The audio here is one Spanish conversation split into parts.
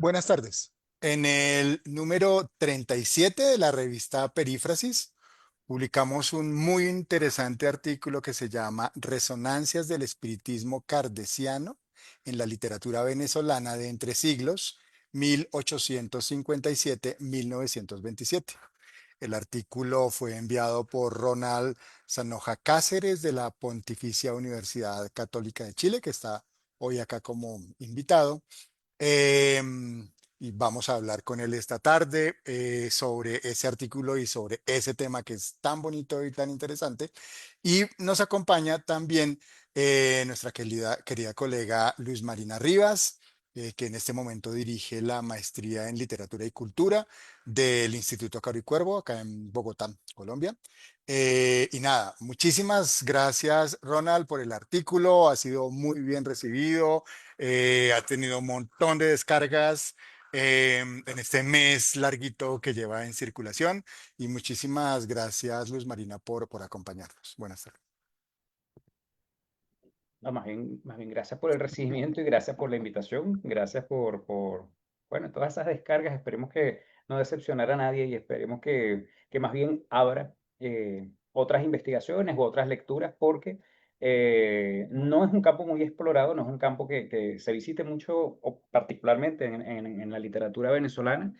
Buenas tardes. En el número 37 de la revista Perífrasis, publicamos un muy interesante artículo que se llama Resonancias del espiritismo kardeciano en la literatura venezolana de entre siglos 1857-1927. El artículo fue enviado por Ronald Sanoja Cáceres de la Pontificia Universidad Católica de Chile, que está hoy acá como invitado. Y vamos a hablar con él esta tarde sobre ese artículo y sobre ese tema que es tan bonito y tan interesante. Y nos acompaña también nuestra querida colega Luz Marina Rivas, que en este momento dirige la maestría en literatura y cultura del Instituto Caro y Cuervo, acá en Bogotá, Colombia. Y nada, muchísimas gracias, Ronald, por el artículo. Ha sido muy bien recibido, ha tenido un montón de descargas en este mes larguito que lleva en circulación. Y muchísimas gracias, Luz Marina, por acompañarnos. Buenas tardes. No, más bien, gracias por el recibimiento y gracias por la invitación. Gracias bueno, todas esas descargas. Esperemos que no decepcionar a nadie y esperemos que más bien abra otras investigaciones u otras lecturas, porque no es un campo muy explorado, no es un campo que se visite mucho, o particularmente en la literatura venezolana.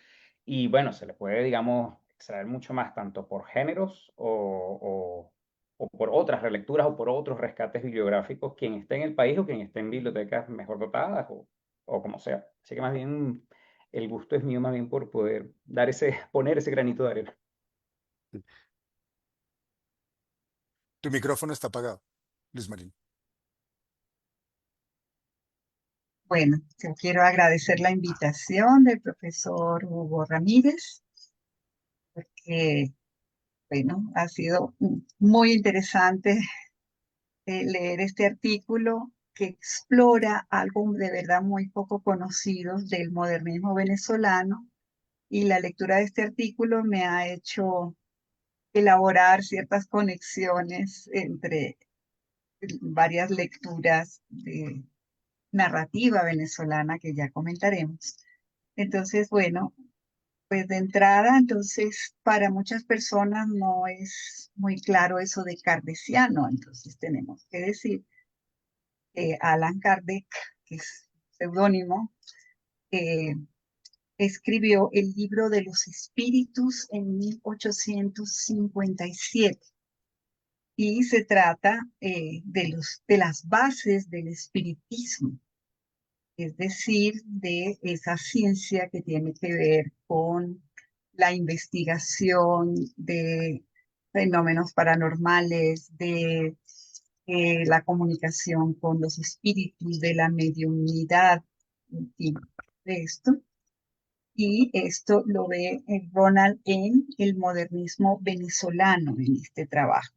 Y bueno, se le puede, digamos, extraer mucho más, tanto por géneros o por otras relecturas o por otros rescates bibliográficos, quien esté en el país o quien esté en bibliotecas mejor dotadas o como sea. Así que más bien el gusto es mío, más bien por poder dar poner ese granito de arena. Tu micrófono está apagado, Luz Marina. Bueno, yo quiero agradecer la invitación del profesor Hugo Ramírez, porque, bueno, ha sido muy interesante leer este artículo que explora algo de verdad muy poco conocido del modernismo venezolano, y la lectura de este artículo me ha hecho elaborar ciertas conexiones entre varias lecturas de narrativa venezolana que ya comentaremos. Entonces, bueno, pues de entrada, entonces, para muchas personas no es muy claro eso de kardeciano. Entonces tenemos que decir que Allan Kardec, que es seudónimo, eh, escribió el libro de los espíritus en 1857, y se trata de las bases del espiritismo, es decir, de esa ciencia que tiene que ver con la investigación de fenómenos paranormales, de la comunicación con los espíritus, de la mediunidad, en fin, de esto. Y esto lo ve Ronald en el modernismo venezolano en este trabajo.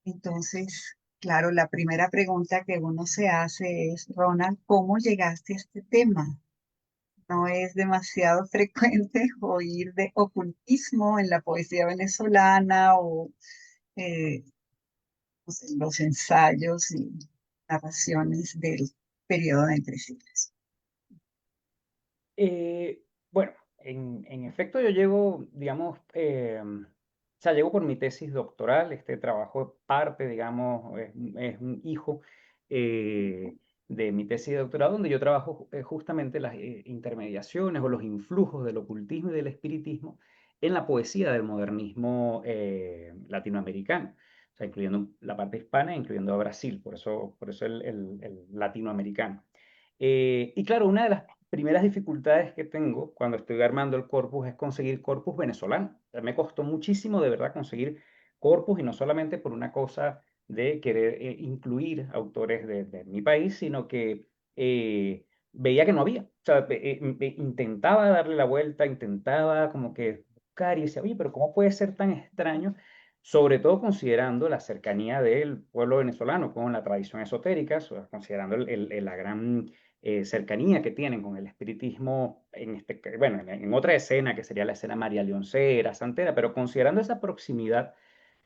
Entonces, claro, la primera pregunta que uno se hace es, Ronald, ¿cómo llegaste a este tema? No es demasiado frecuente oír de ocultismo en la poesía venezolana o eh, pues, en los ensayos y narraciones del periodo de entre siglos. Bueno, en efecto yo llego, digamos, o sea, llego por mi tesis doctoral. Este trabajo es parte, digamos, es un hijo eh, de mi tesis de doctorado, donde yo trabajo justamente las intermediaciones o los influjos del ocultismo y del espiritismo en la poesía del modernismo latinoamericano, o sea, incluyendo la parte hispana e incluyendo a Brasil, por eso el latinoamericano. Y claro, una de las primeras dificultades que tengo cuando estoy armando el corpus es conseguir corpus venezolano. O sea, me costó muchísimo de verdad conseguir corpus, y no solamente por una cosa de querer incluir autores de mi país, sino que veía que no había. O sea, intentaba darle la vuelta, intentaba como que buscar y decía, oye, pero ¿cómo puede ser tan extraño? Sobre todo considerando la cercanía del pueblo venezolano con la tradición esotérica, o sea, considerando la gran cercanía que tienen con el espiritismo, bueno, en otra escena que sería la escena María Leoncera, Santera, pero considerando esa proximidad,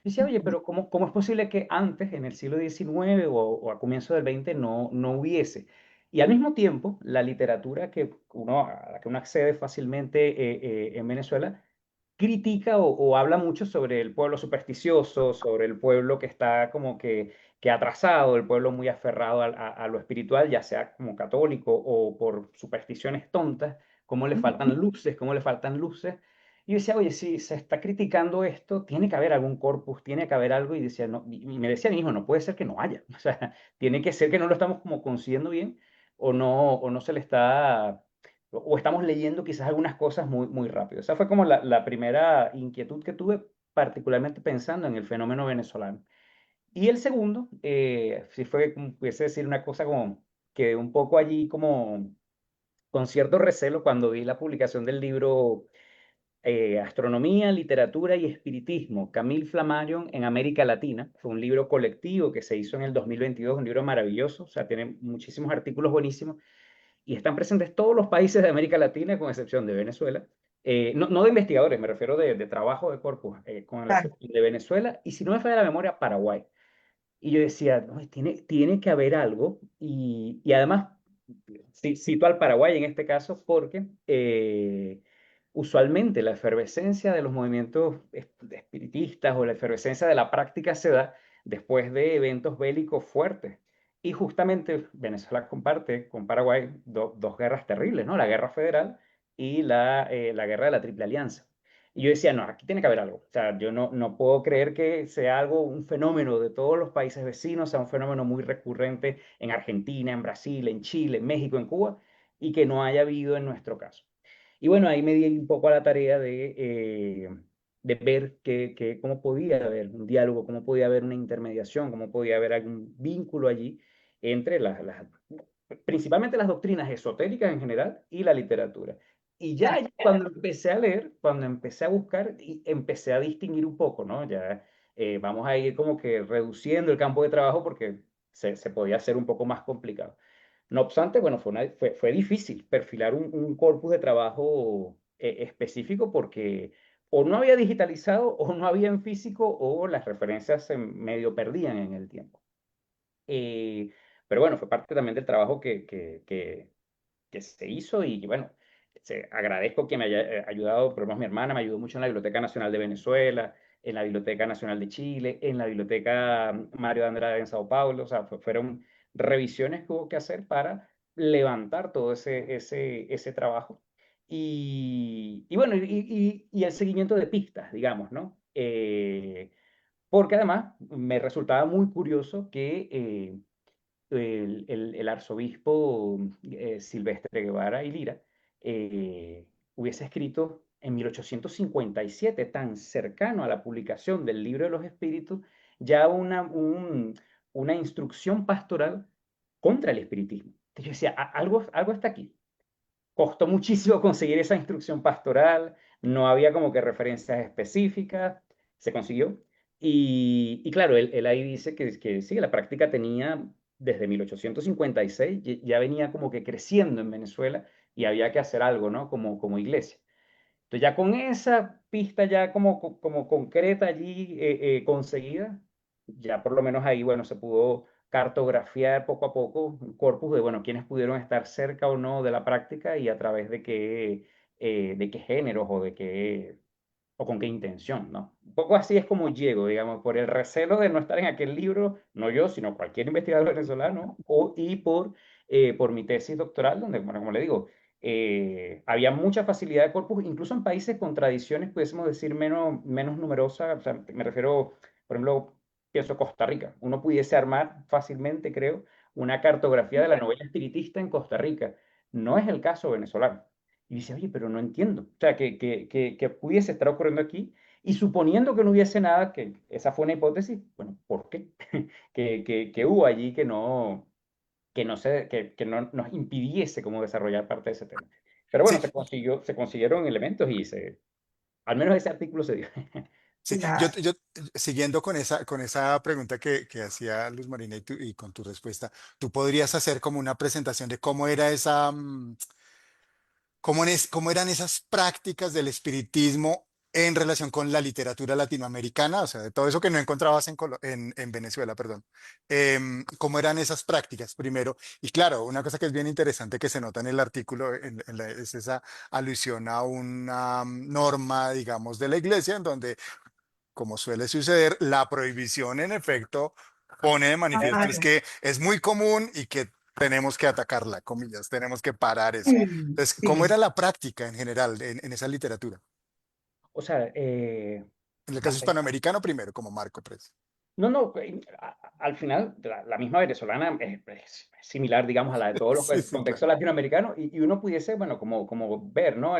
dice, oye, Ujú. pero ¿cómo es posible que antes, en el siglo XIX o a comienzos del XX, no hubiese? Y al mismo tiempo, la literatura a la que uno accede fácilmente en Venezuela critica o habla mucho sobre el pueblo supersticioso, sobre el pueblo que está como que atrasado, el pueblo muy aferrado a lo espiritual, ya sea como católico o por supersticiones tontas, cómo le faltan luces, cómo le faltan luces. Y yo decía, oye, si se está criticando esto, tiene que haber algún corpus, tiene que haber algo. Y decía, no, y me decía a mí mismo, no puede ser que no haya. O sea, tiene que ser que no lo estamos como consiguiendo bien o no se le está o estamos leyendo quizás algunas cosas muy, muy rápido. Esa fue como la primera inquietud que tuve, particularmente pensando en el fenómeno venezolano. Y el segundo, sí fue, como pudiese decir, una cosa como que un poco allí como con cierto recelo cuando vi la publicación del libro Astronomía, Literatura y Espiritismo, Camille Flammarion en América Latina. Fue un libro colectivo que se hizo en el 2022, un libro maravilloso, o sea, tiene muchísimos artículos buenísimos y están presentes todos los países de América Latina, con excepción de Venezuela. No, no de investigadores, me refiero de trabajo de corpus, con la Claro, excepción de Venezuela y si no me falla la memoria, Paraguay. Y yo decía, no, tiene que haber algo. Y además, cito al Paraguay en este caso porque usualmente la efervescencia de los movimientos espiritistas o la efervescencia de la práctica se da después de eventos bélicos fuertes. Y justamente Venezuela comparte con Paraguay dos guerras terribles, ¿no? La Guerra Federal y la Guerra de la Triple Alianza. Y yo decía, no, aquí tiene que haber algo. O sea, yo no puedo creer que sea algo, un fenómeno de todos los países vecinos, sea un fenómeno muy recurrente en Argentina, en Brasil, en Chile, en México, en Cuba, y que no haya habido en nuestro caso. Y bueno, ahí me di un poco a la tarea de ver cómo podía haber un diálogo, cómo podía haber una intermediación, cómo podía haber algún vínculo allí entre principalmente las doctrinas esotéricas en general y la literatura. Y ya claro. cuando empecé a leer, cuando empecé a buscar, y empecé a distinguir un poco, ¿no? Ya vamos a ir como que reduciendo el campo de trabajo porque se podía hacer un poco más complicado. No obstante, bueno, fue difícil perfilar un corpus de trabajo específico porque o no había digitalizado o no había en físico o las referencias se medio perdían en el tiempo. Eh, pero bueno, fue parte también del trabajo que se hizo y bueno, agradezco que me haya ayudado, por lo menos mi hermana me ayudó mucho en la Biblioteca Nacional de Venezuela, en la Biblioteca Nacional de Chile, en la Biblioteca Mario de Andrade en Sao Paulo, o sea, fueron revisiones que hubo que hacer para levantar todo ese trabajo. Y bueno, y el seguimiento de pistas, digamos, ¿no? Porque además me resultaba muy curioso que el arzobispo Silvestre Guevara y Lira hubiese escrito en 1857, tan cercano a la publicación del Libro de los Espíritus, ya una instrucción pastoral contra el espiritismo. Entonces yo decía, algo está aquí. Costó muchísimo conseguir esa instrucción pastoral, no había como que referencias específicas, se consiguió. Y claro, él ahí dice que sí, la práctica tenía desde 1856, ya venía como que creciendo en Venezuela y había que hacer algo, ¿no? Como iglesia. Entonces ya con esa pista ya como concreta allí conseguida, ya por lo menos ahí, bueno, se pudo cartografiar poco a poco un corpus de, bueno, quiénes pudieron estar cerca o no de la práctica y a través de qué géneros o con qué intención, ¿no? Un poco así es como llego, digamos, por el recelo de no estar en aquel libro, no yo, sino cualquier investigador venezolano, y por mi tesis doctoral, donde, bueno, como le digo, había mucha facilidad de corpus, incluso en países con tradiciones, pudiésemos decir, menos numerosas, o sea, me refiero, por ejemplo, pienso Costa Rica, uno pudiese armar fácilmente, creo, una cartografía de la novela espiritista en Costa Rica. No es el caso venezolano. Y dice, oye, pero no entiendo. O sea, que pudiese estar ocurriendo aquí. Y suponiendo que no hubiese nada, que esa fue una hipótesis, bueno, ¿por qué? Que hubo allí que no nos impidiese como desarrollar parte de ese tema. Pero bueno, Sí, se consiguieron elementos y al menos ese artículo se dio. sí. Claro. Siguiendo con esa pregunta que hacía Luz Marina y con tu respuesta, tú podrías hacer como una presentación de cómo era cómo eran esas prácticas del espiritismo en relación con la literatura latinoamericana, o sea, de todo eso que no encontrabas en Venezuela, perdón. ¿Cómo eran esas prácticas primero? Y claro, una cosa que es bien interesante que se nota en el artículo es esa alusión a una norma, digamos, de la iglesia, en donde, como suele suceder, la prohibición en efecto pone de manifiesto es Claro, que es muy común y que tenemos que atacarla, comillas, tenemos que parar eso. sí, Entonces, ¿cómo sí. era la práctica en general en esa literatura? O sea, En el caso bastante. hispanoamericano primero, como Marco Pres. No, no, al final la misma venezolana es similar, digamos, a la de todos los Sí, el sí, claro. contexto latinoamericano y uno pudiese, bueno, como ver, ¿no?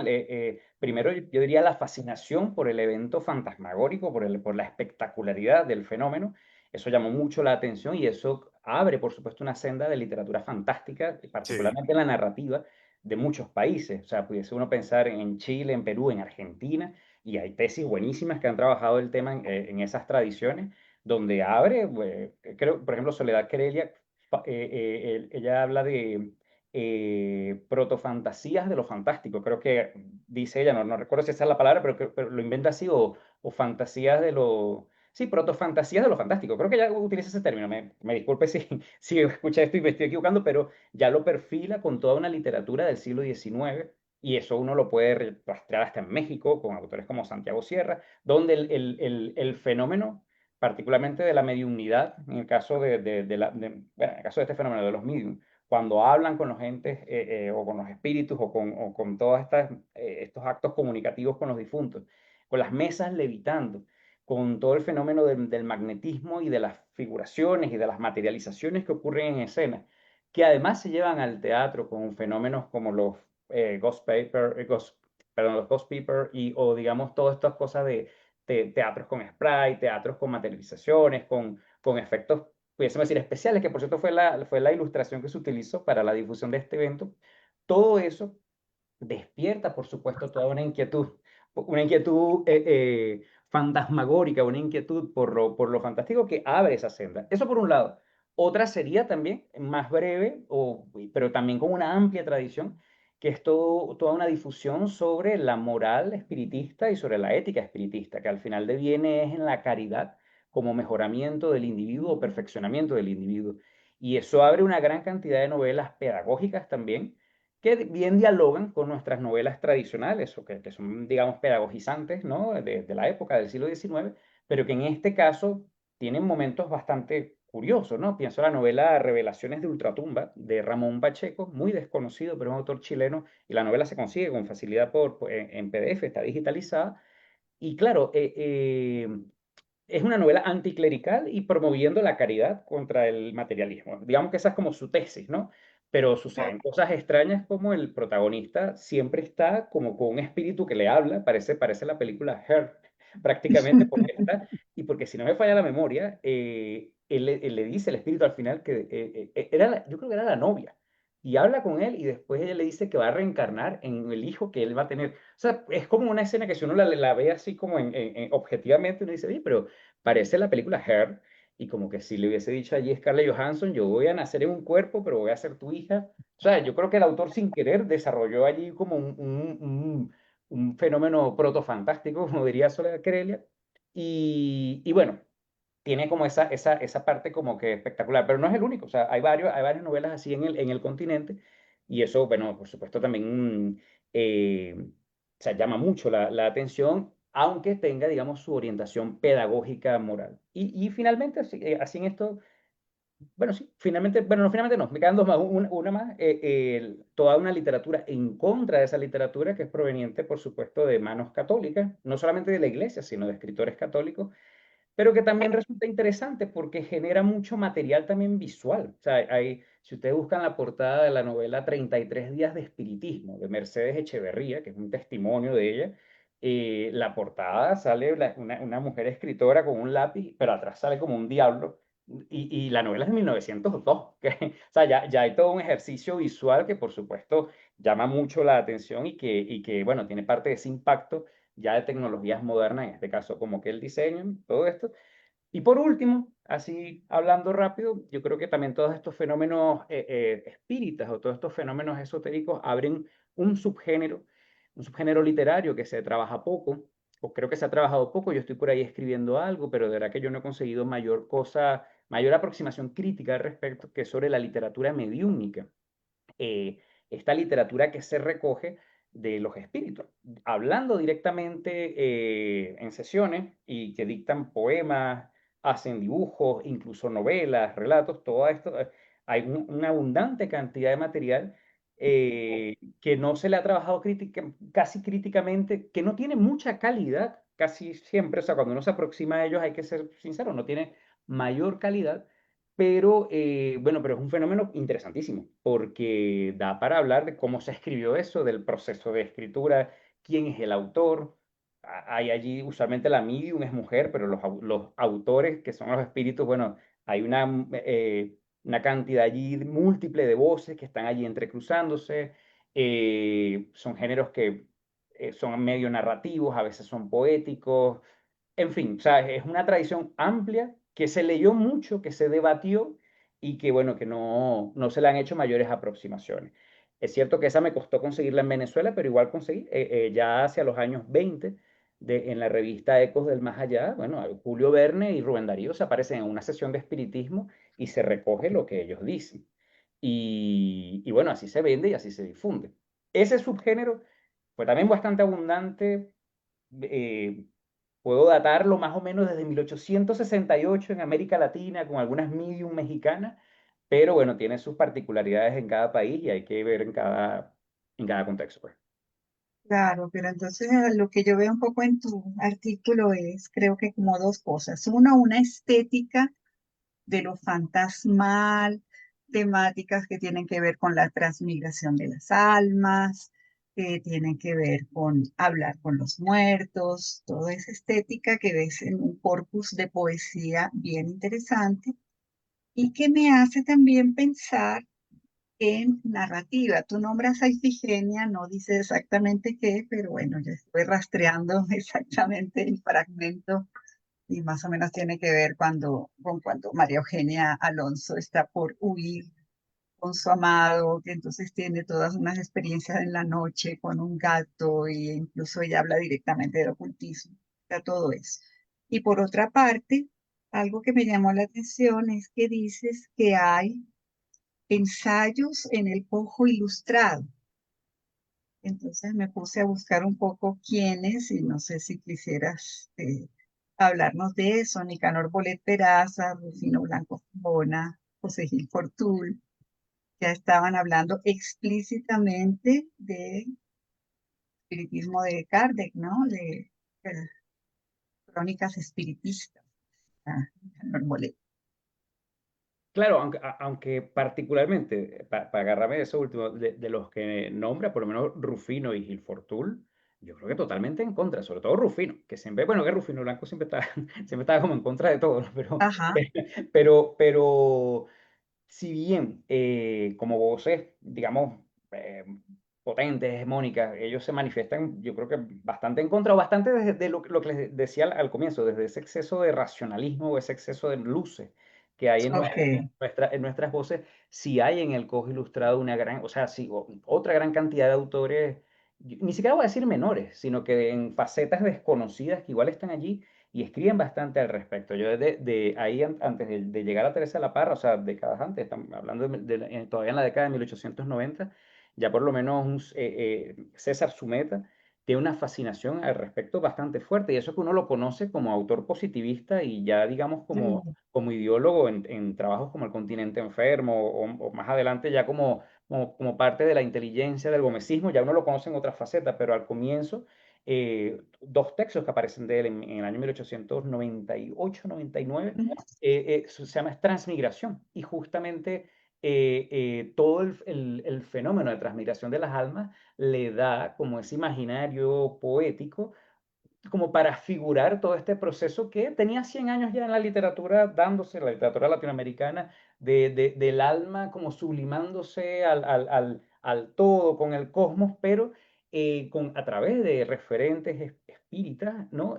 Primero yo diría la fascinación por el evento fantasmagórico, por la espectacularidad del fenómeno. Eso llamó mucho la atención y eso abre, por supuesto, una senda de literatura fantástica, y Sí, particularmente la narrativa de muchos países. O sea, pudiese uno pensar en Chile, en Perú, en Argentina, y hay tesis buenísimas que han trabajado el tema en esas tradiciones donde abre, creo, por ejemplo, Soledad Kerelia, ella habla de protofantasías de lo fantástico, creo que dice ella, no recuerdo si esa es la palabra, pero lo inventa así, o fantasías de lo... Sí, protofantasías de lo fantástico. Creo que ella utiliza ese término. Me disculpe si, si escucha esto y me estoy equivocando, pero ya lo perfila con toda una literatura del siglo XIX y eso uno lo puede rastrear hasta en México con autores como Santiago Sierra, donde el fenómeno particularmente de la mediunidad, en el caso bueno, en el caso de este fenómeno de los medium, cuando hablan con los entes o con los espíritus o con todos estos actos comunicativos con los difuntos, con las mesas levitando, con todo el fenómeno del magnetismo y de las figuraciones y de las materializaciones que ocurren en escena, que además se llevan al teatro con fenómenos como los ghost paper, perdón, los ghost paper o digamos todas estas cosas de teatros con spray, teatros con materializaciones, con efectos, pudiésemos decir, especiales, que por cierto fue la ilustración que se utilizó para la difusión de este evento. Todo eso despierta, por supuesto, toda una inquietud fantasmagórica, una inquietud por lo fantástico que abre esa senda. Eso por un lado. Otra sería también más breve, pero también con una amplia tradición, que es toda una difusión sobre la moral espiritista y sobre la ética espiritista, que al final deviene es en la caridad como mejoramiento del individuo o perfeccionamiento del individuo. Y eso abre una gran cantidad de novelas pedagógicas también que bien dialogan con nuestras novelas tradicionales, o que son, digamos, pedagogizantes, ¿no? De la época del siglo XIX, pero que en este caso tienen momentos bastante curiosos, ¿no? Pienso en la novela Revelaciones de Ultratumba, de Ramón Pacheco, muy desconocido, pero es un autor chileno, y la novela se consigue con facilidad en PDF, está digitalizada, y claro, es una novela anticlerical y promoviendo la caridad contra el materialismo. Digamos que esa es como su tesis, ¿no? Pero suceden cosas extrañas como el protagonista siempre está como con un espíritu que le habla, parece la película Her, prácticamente porque está, y porque si no me falla la memoria, él le dice el espíritu al final que yo creo que era la novia, y habla con él y después ella le dice que va a reencarnar en el hijo que él va a tener. O sea, es como una escena que si uno la ve así como objetivamente, uno dice, oye, pero parece la película Her, y como que si le hubiese dicho allí a Scarlett Johansson, yo voy a nacer en un cuerpo, pero voy a ser tu hija. O sea, yo creo que el autor sin querer desarrolló allí como un fenómeno protofantástico, como diría Soledad Kerelia, y bueno, tiene como esa parte como que espectacular, pero no es el único, o sea, hay varias novelas así en el continente, y eso, bueno, por supuesto también o sea, llama mucho la atención, aunque tenga, digamos, su orientación pedagógica moral. Y finalmente, así en esto, bueno, sí, finalmente, bueno, no, finalmente no, me quedan dos más, una más, toda una literatura en contra de esa literatura que es proveniente, por supuesto, de manos católicas, no solamente de la iglesia, sino de escritores católicos, pero que también resulta interesante porque genera mucho material también visual. O sea, si ustedes buscan la portada de la novela 33 días de espiritismo de Mercedes Echeverría, que es un testimonio de ella, la portada sale una mujer escritora con un lápiz, pero atrás sale como un diablo. Y la novela es de 1902, o sea, ya hay todo un ejercicio visual que por supuesto llama mucho la atención y que bueno, tiene parte de ese impacto ya de tecnologías modernas, en este caso como que el diseño, todo esto. Y por último, así hablando rápido, yo creo que también todos estos fenómenos espíritas o todos estos fenómenos esotéricos abren un subgénero literario que se trabaja poco, o creo que se ha trabajado poco, yo estoy por ahí escribiendo algo, pero de verdad que yo no he conseguido mayor cosa, mayor aproximación crítica al respecto que sobre la literatura mediúnica. eh, Esta literatura que se recoge de los espíritus, hablando directamente en sesiones y que dictan poemas, hacen dibujos, incluso novelas, relatos, todo esto. Hay una abundante cantidad de material que no se le ha trabajado casi críticamente, que no tiene mucha calidad casi siempre. O sea, cuando uno se aproxima a ellos hay que ser sincero, no tiene mayor calidad, pero bueno, pero es un fenómeno interesantísimo, porque da para hablar de cómo se escribió eso, del proceso de escritura, quién es el autor. Hay allí, usualmente la medium es mujer, pero los autores, que son los espíritus, bueno, hay una cantidad allí múltiple de voces que están allí entrecruzándose. Son géneros que son medio narrativos, a veces son poéticos. En fin, o sea, es una tradición amplia que se leyó mucho, que se debatió y que, bueno, que no se le han hecho mayores aproximaciones. Es cierto que esa me costó conseguirla en Venezuela, pero igual conseguí, ya hacia los años 20, en la revista Ecos del Más Allá, bueno, Julio Verne y Rubén Darío se aparecen en una sesión de espiritismo y se recoge lo que ellos dicen. Y bueno, así se vende y así se difunde. Ese subgénero fue también bastante abundante. eh, Puedo datarlo más o menos desde 1868 en América Latina, con algunas medium mexicanas, pero bueno, tiene sus particularidades en cada país y hay que ver en cada contexto, pues. Claro, pero entonces lo que yo veo un poco en tu artículo es, creo que como dos cosas. Uno, una estética de lo fantasmal, temáticas que tienen que ver con la transmigración de las almas, que tienen que ver con hablar con los muertos, toda esa estética que ves en un corpus de poesía bien interesante y que me hace también pensar en narrativa. Tú nombras a Ifigenia, no dice exactamente qué, pero bueno, yo estoy rastreando exactamente el fragmento y más o menos tiene que ver con cuando María Eugenia Alonso está por huir con su amado, que entonces tiene todas unas experiencias en la noche con un gato e incluso ella habla directamente del ocultismo, está todo eso. Y por otra parte, algo que me llamó la atención es que dices que hay ensayos en el Cojo Ilustrado. Entonces me puse a buscar un poco quiénes y no sé si quisieras hablarnos de eso. Nicanor Bolet Peraza, Rufino Blanco Bona, José Gil Fortul, ya estaban hablando explícitamente de espiritismo de Kardec, ¿no? De crónicas espiritistas. Ah, Nicanor Bolet. Claro, aunque particularmente, para agarrarme de eso último, de los que nombra, por lo menos Rufino y Gilfortul, yo creo que totalmente en contra, sobre todo Rufino, que siempre, bueno, que Rufino Blanco siempre está, siempre estaba como en contra de todo, ¿no? Ajá, Pero si bien como voces, digamos, potentes, hegemónicas, ellos se manifiestan, yo creo que bastante en contra, o bastante desde de lo que les decía al comienzo, desde ese exceso de racionalismo o ese exceso de luces que hay ok. en nuestras voces, si hay en el Cojo Ilustrado una gran, o sea, sí, otra gran cantidad de autores, ni siquiera voy a decir menores, sino que en facetas desconocidas que igual están allí y escriben bastante al respecto. Yo de ahí, antes de llegar a Teresa de la Parra, o sea, décadas antes, estamos hablando todavía en la década de 1890, ya por lo menos César Sumeta tiene una fascinación al respecto bastante fuerte, y eso que uno lo conoce como autor positivista y ya, digamos, Mm, como ideólogo en trabajos como El continente enfermo, o más adelante ya como parte de la inteligencia del gomecismo, ya uno lo conoce en otras facetas, pero al comienzo dos textos que aparecen de él en el año 1898-99, se llama Transmigración, y justamente todo el fenómeno de transmigración de las almas le da como ese imaginario poético como para figurar todo este proceso que tenía 100 años ya en la literatura, dándose, la literatura latinoamericana, del alma como sublimándose al todo, con el cosmos, pero a través de referentes espíritas, ¿no?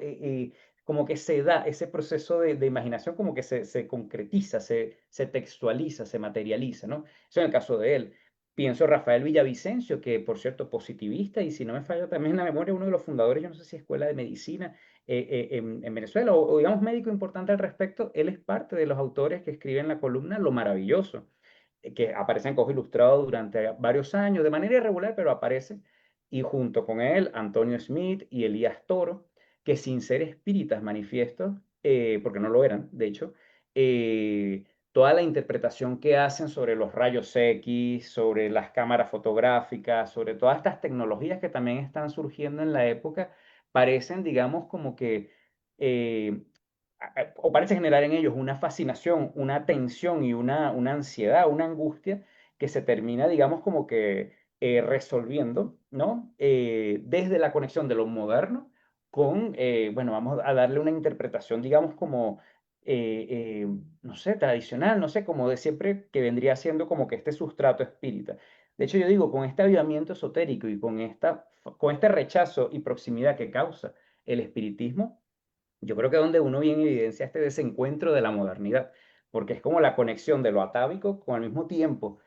Como que se da ese proceso de imaginación, como que se concretiza, se textualiza, se materializa, ¿no? Eso en el caso de él. Pienso Rafael Villavicencio, que por cierto, positivista, y si no me falla también la memoria, uno de los fundadores, yo no sé si Escuela de Medicina en Venezuela, o digamos médico importante al respecto. Él es parte de los autores que escriben la columna Lo Maravilloso, que aparece en Cojo Ilustrado durante varios años, de manera irregular, pero aparece, y junto con él, Antonio Smith y Elías Toro, que sin ser espíritas manifiestos, porque no lo eran, de hecho, eh, toda la interpretación que hacen sobre los rayos X, sobre las cámaras fotográficas, sobre todas estas tecnologías que también están surgiendo en la época, parecen, digamos, como que eh, o parece generar en ellos una fascinación, una tensión y una ansiedad, una angustia que se termina, digamos, como que resolviendo, ¿no? Desde la conexión de lo moderno con, bueno, vamos a darle una interpretación, digamos, como, no sé, tradicional, no sé, como de siempre, que vendría siendo como que este sustrato espírita. De hecho, yo digo, con este avivamiento esotérico y con este rechazo y proximidad que causa el espiritismo, yo creo que donde uno viene evidencia este desencuentro de la modernidad, porque es como la conexión de lo atávico con al mismo tiempo,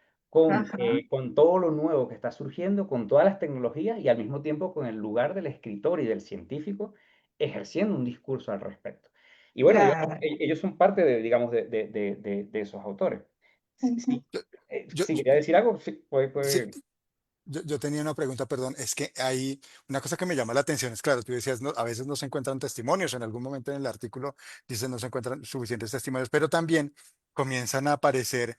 Ajá, con todo lo nuevo que está surgiendo, con todas las tecnologías y al mismo tiempo con el lugar del escritor y del científico ejerciendo un discurso al respecto. Y bueno, claro. ellos son parte de, digamos, de esos autores. Sí, Ujú. sí, Yo, sí, quería decir algo, sí, sí, yo tenía una pregunta, perdón, es que hay una cosa que me llama la atención, es claro, tú decías, a veces no se encuentran testimonios, en algún momento en el artículo dice no se encuentran suficientes testimonios, pero también comienzan a aparecer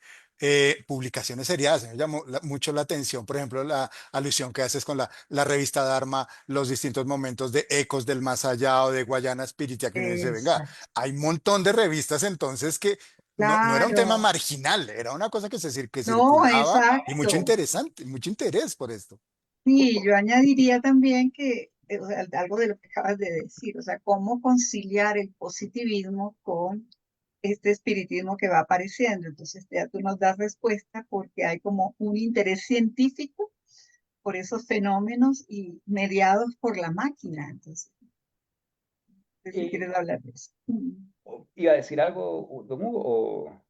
publicaciones seriadas. Me llamó mucho la atención, por ejemplo, la alusión que haces con la revista Dharma, los distintos momentos de Ecos del Más Allá o de Guayana Spiritia, que uno dice, venga, Exacto. hay un montón de revistas entonces que no era un tema Claro. marginal, era una cosa que No, circulaba y mucho exacto. interesante, mucho interés por esto. Sí, yo añadiría también que, o sea, algo de lo que acabas de decir, o sea, cómo conciliar el positivismo con este espiritismo que va apareciendo. Entonces, ya tú nos das respuesta porque hay como un interés científico por esos fenómenos y mediados por la máquina. Entonces, no sé si eh, quieres hablar de eso. ¿iba a decir algo, don Hugo, o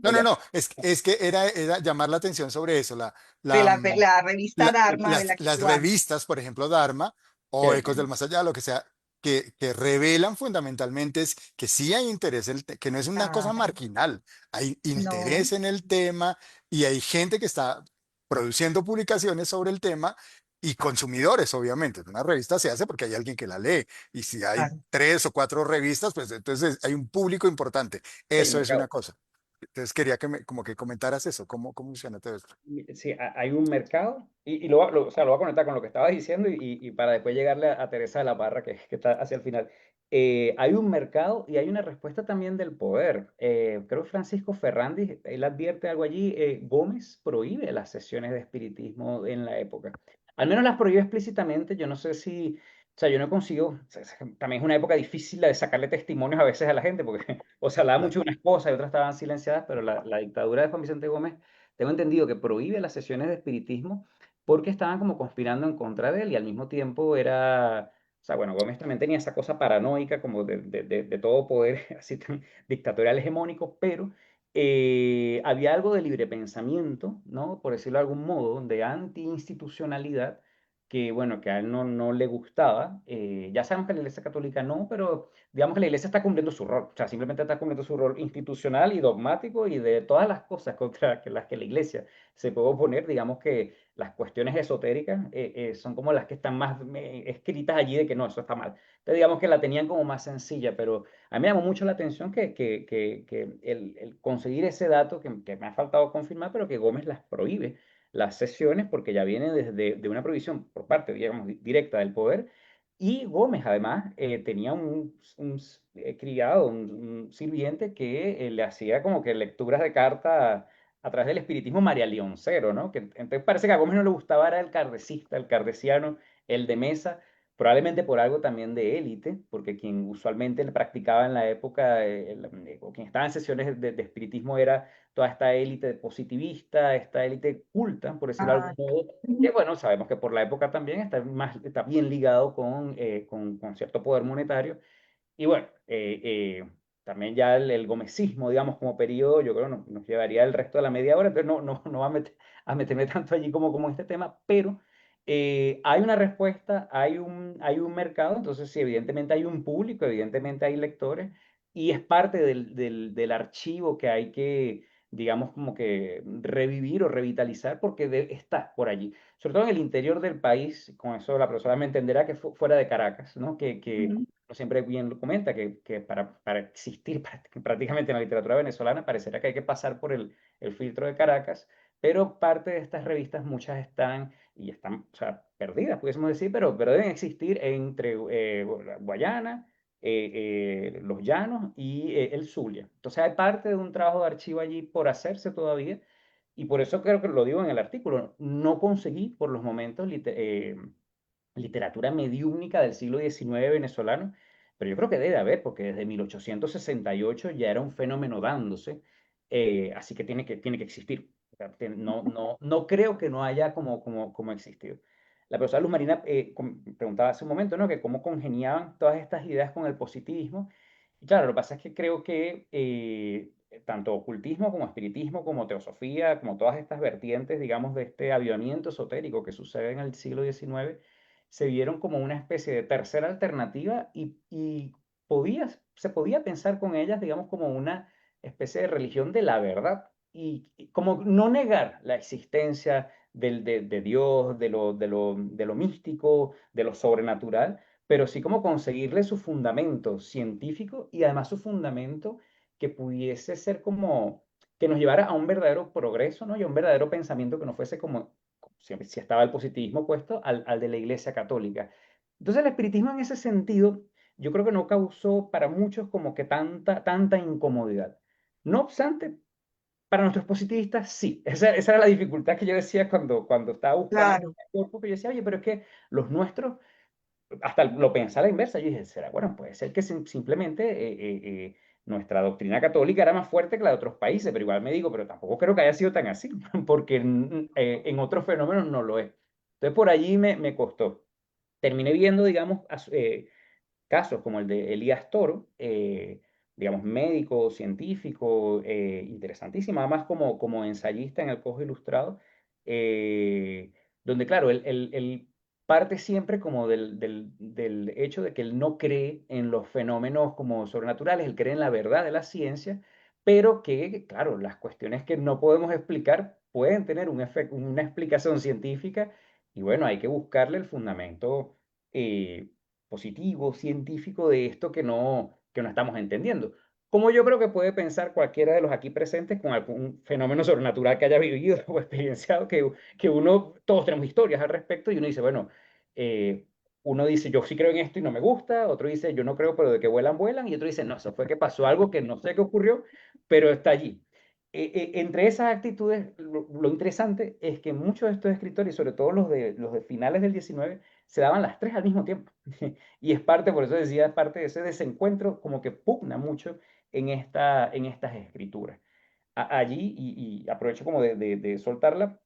No, no, ya? no, es que era llamar la atención sobre eso, De la, mm, la revista Dharma de la que las tú hablas. revistas, por ejemplo, Dharma o Ecos del Chévere. Más Allá, lo que sea, que revelan fundamentalmente es que sí hay interés, que no es una cosa Ah, marginal, hay no, interés en el tema y hay gente que está produciendo publicaciones sobre el tema y consumidores, obviamente. Una revista se hace porque hay alguien que la lee y si hay claro. tres o cuatro revistas, pues entonces hay un público importante. El Eso es una mercado. cosa. Entonces quería como que comentaras eso, cómo funciona todo esto. Sí, hay un mercado, y o sea, lo voy a conectar con lo que estabas diciendo y para después llegarle a Teresa de la Parra, que está hacia el final. Hay un mercado y hay una respuesta también del poder. Creo que Francisco Ferrandi, él advierte algo allí, Gómez prohíbe las sesiones de espiritismo en la época. Al menos las prohíbe explícitamente, yo no sé si, o sea, yo no consigo, o sea, también es una época difícil la de sacarle testimonios a veces a la gente, porque o se hablaba Claro. mucho de unas cosas y otras estaban silenciadas, pero la dictadura de Juan Vicente Gómez tengo entendido que prohíbe las sesiones de espiritismo porque estaban como conspirando en contra de él y al mismo tiempo era, o sea, bueno, Gómez también tenía esa cosa paranoica como de todo poder así tan dictatorial hegemónico, pero había algo de libre pensamiento, ¿no? Por decirlo de algún modo, de anti-institucionalidad que, bueno, que a él no le gustaba. Ya sabemos que la Iglesia Católica no, pero digamos que la iglesia está cumpliendo su rol, o sea, simplemente está cumpliendo su rol institucional y dogmático y de todas las cosas contra las que la iglesia se puede oponer, digamos que las cuestiones esotéricas son como las que están más escritas allí de que no, eso está mal. Entonces, digamos que la tenían como más sencilla, pero a mí me llamó mucho la atención que el conseguir ese dato que me ha faltado confirmar, pero que Gómez las prohíbe, las sesiones, porque ya viene desde de una prohibición por parte, digamos, directa del poder y Gómez, además, tenía un criado, un sirviente que le hacía como que lecturas de carta a través del espiritismo María Leoncero, ¿no? Que entonces parece que a Gómez no le gustaba era el kardecista, el kardeciano, el de mesa, probablemente por algo también de élite, porque quien usualmente le practicaba en la época, o quien estaba en sesiones de espiritismo era toda esta élite positivista, esta élite culta, por decirlo de Ah, algún modo, que bueno, sabemos que por la época también está bien ligado con cierto poder monetario. Y bueno, también ya el gomecismo, digamos, como periodo, yo creo nos llevaría el resto de la media hora, entonces no va a meterme tanto allí como en este tema, pero hay una respuesta, hay un mercado, entonces sí, evidentemente hay un público, evidentemente hay lectores, y es parte del archivo que hay que, digamos, como que revivir o revitalizar porque está por allí. Sobre todo en el interior del país, con eso la persona me entenderá que fuera de Caracas, ¿no? Que Mm. uno siempre bien lo comenta, que para existir prácticamente en la literatura venezolana pareciera que hay que pasar por el filtro de Caracas, pero parte de estas revistas, muchas están, o sea, perdidas, pudiésemos decir, pero deben existir entre Guayana, los Llanos y el Zulia. Entonces hay parte de un trabajo de archivo allí por hacerse todavía, y por eso creo que lo digo en el artículo, no conseguí por los momentos literatura mediúnica del siglo XIX venezolano, pero yo creo que debe haber, porque desde 1868 ya era un fenómeno dándose, así que tiene que existir. O sea, no creo que no haya como existido. La profesora Luz Marina preguntaba hace un momento, ¿no? Que cómo congeniaban todas estas ideas con el positivismo. Y claro, lo que pasa es que creo que tanto ocultismo como espiritismo, como teosofía, como todas estas vertientes, digamos, de este avivamiento esotérico que sucede en el siglo XIX, se vieron como una especie de tercera alternativa y se podía pensar con ellas, digamos, como una especie de religión de la verdad y como no negar la existencia de Dios, de lo místico, de lo sobrenatural, pero sí como conseguirle su fundamento científico y además su fundamento que pudiese ser como que nos llevara a un verdadero progreso, ¿no? Y a un verdadero pensamiento que no fuese como si estaba el positivismo puesto, al de la Iglesia Católica. Entonces el espiritismo en ese sentido, yo creo que no causó para muchos como que tanta incomodidad. No obstante, para nuestros positivistas sí. Esa era la dificultad que yo decía cuando estaba buscando Claro, el cuerpo, que yo decía, oye, pero es que los nuestros, hasta lo pensé a la inversa, yo dije, será, bueno, puede ser que simplemente nuestra doctrina católica era más fuerte que la de otros países, pero igual me digo, pero tampoco creo que haya sido tan así, porque en otros fenómenos no lo es. Entonces por allí me costó. Terminé viendo, digamos, casos como el de Elías Toro, digamos, médico, científico, interesantísimo, además como ensayista en el Cojo Ilustrado, donde, claro, él parte siempre como del hecho de que él no cree en los fenómenos como sobrenaturales, él cree en la verdad de la ciencia, pero que, claro, las cuestiones que no podemos explicar pueden tener una explicación científica y bueno, hay que buscarle el fundamento positivo, científico de esto que no estamos entendiendo. Como yo creo que puede pensar cualquiera de los aquí presentes con algún fenómeno sobrenatural que haya vivido o experienciado, que todos tenemos historias al respecto y uno dice, bueno, eh, uno dice, yo sí creo en esto y no me gusta, otro dice, yo no creo, pero de que vuelan, vuelan, y otro dice, no, eso fue que pasó algo que no sé qué ocurrió, pero está allí. Entre esas actitudes, lo interesante es que muchos de estos escritores, y sobre todo los de finales del 19, se daban las tres al mismo tiempo. Y es parte, por eso decía, es parte de ese desencuentro como que pugna mucho en estas escrituras. Allí, y aprovecho como de soltarla,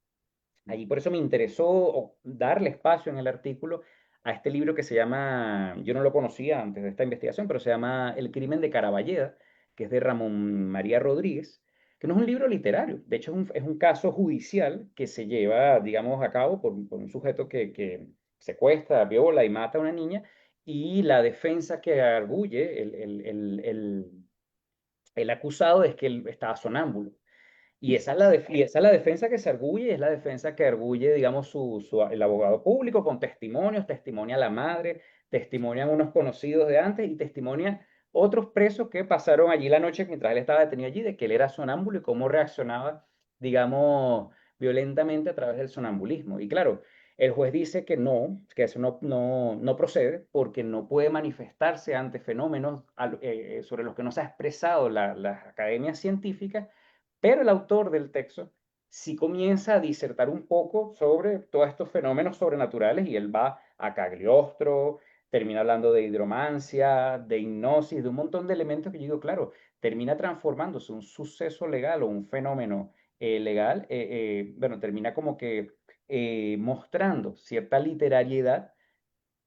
allí por eso me interesó darle espacio en el artículo a este libro que se llama, yo no lo conocía antes de esta investigación, pero se llama El crimen de Caraballeda, que es de Ramón María Rodríguez, que no es un libro literario, de hecho es un caso judicial que se lleva, digamos, a cabo por un sujeto que secuestra, viola y mata a una niña, y la defensa que arguye el acusado es que él estaba sonámbulo. Y esa es la defensa que se arguye, es la defensa que arguye, digamos, el abogado público con testimonios, testimonia a la madre, testimonian unos conocidos de antes y testimonia otros presos que pasaron allí la noche mientras él estaba detenido allí, de que él era sonámbulo y cómo reaccionaba, digamos, violentamente a través del sonambulismo. Y claro, el juez dice que eso no procede porque no puede manifestarse ante fenómenos sobre los que no se ha expresado las academias científicas, pero el autor del texto sí comienza a disertar un poco sobre todos estos fenómenos sobrenaturales y él va a Cagliostro, termina hablando de hidromancia, de hipnosis, de un montón de elementos que yo digo, claro, termina transformándose un suceso legal o un fenómeno legal, bueno, termina como que mostrando cierta literariedad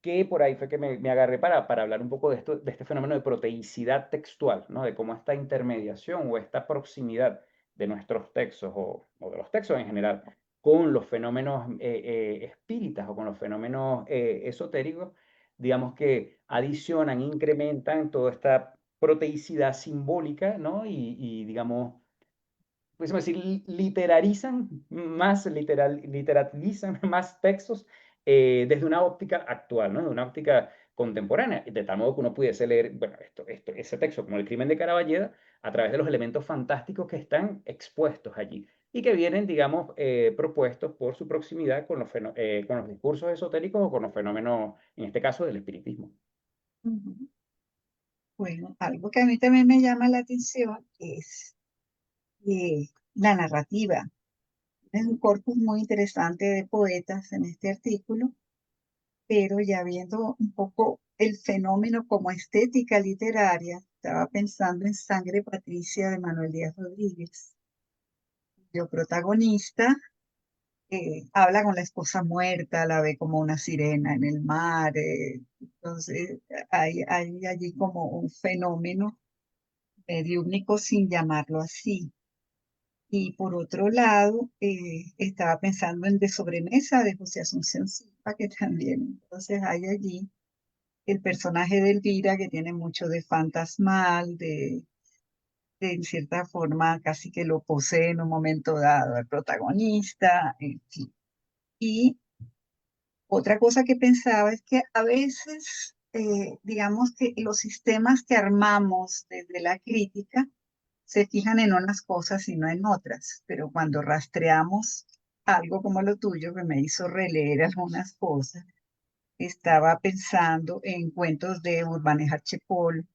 que por ahí fue que me agarré para hablar un poco de esto, de este fenómeno de proteicidad textual, ¿no? De cómo esta intermediación o esta proximidad de nuestros textos o de los textos en general con los fenómenos espíritas o con los fenómenos esotéricos, digamos que adicionan, incrementan toda esta proteicidad simbólica, ¿no? Digamos, pudiésemos decir, literalizan más textos desde una óptica actual, ¿no? De una óptica contemporánea, de tal modo que uno pudiese leer, bueno, ese texto como El crimen de Caraballeda a través de los elementos fantásticos que están expuestos allí y que vienen, digamos, propuestos por su proximidad con los discursos esotéricos o con los fenómenos, en este caso, del espiritismo. Ujú. Bueno, algo que a mí también me llama la atención es la narrativa. Es un corpus muy interesante de poetas en este artículo, pero ya viendo un poco el fenómeno como estética literaria, estaba pensando en Sangre Patricia de Manuel Díaz Rodríguez. El protagonista habla con la esposa muerta, la ve como una sirena en el mar. Entonces, hay allí como un fenómeno mediúmnico sin llamarlo así. Y por otro lado, estaba pensando en De sobremesa de José Asunción Silva, que también entonces hay allí el personaje de Elvira que tiene mucho de fantasmal, de en cierta forma casi que lo posee en un momento dado el protagonista, en fin. Y otra cosa que pensaba es que a veces, digamos que los sistemas que armamos desde la crítica se fijan en unas cosas y no en otras, pero cuando rastreamos algo como lo tuyo, que me hizo releer algunas cosas, estaba pensando en cuentos de Urbané Archepol,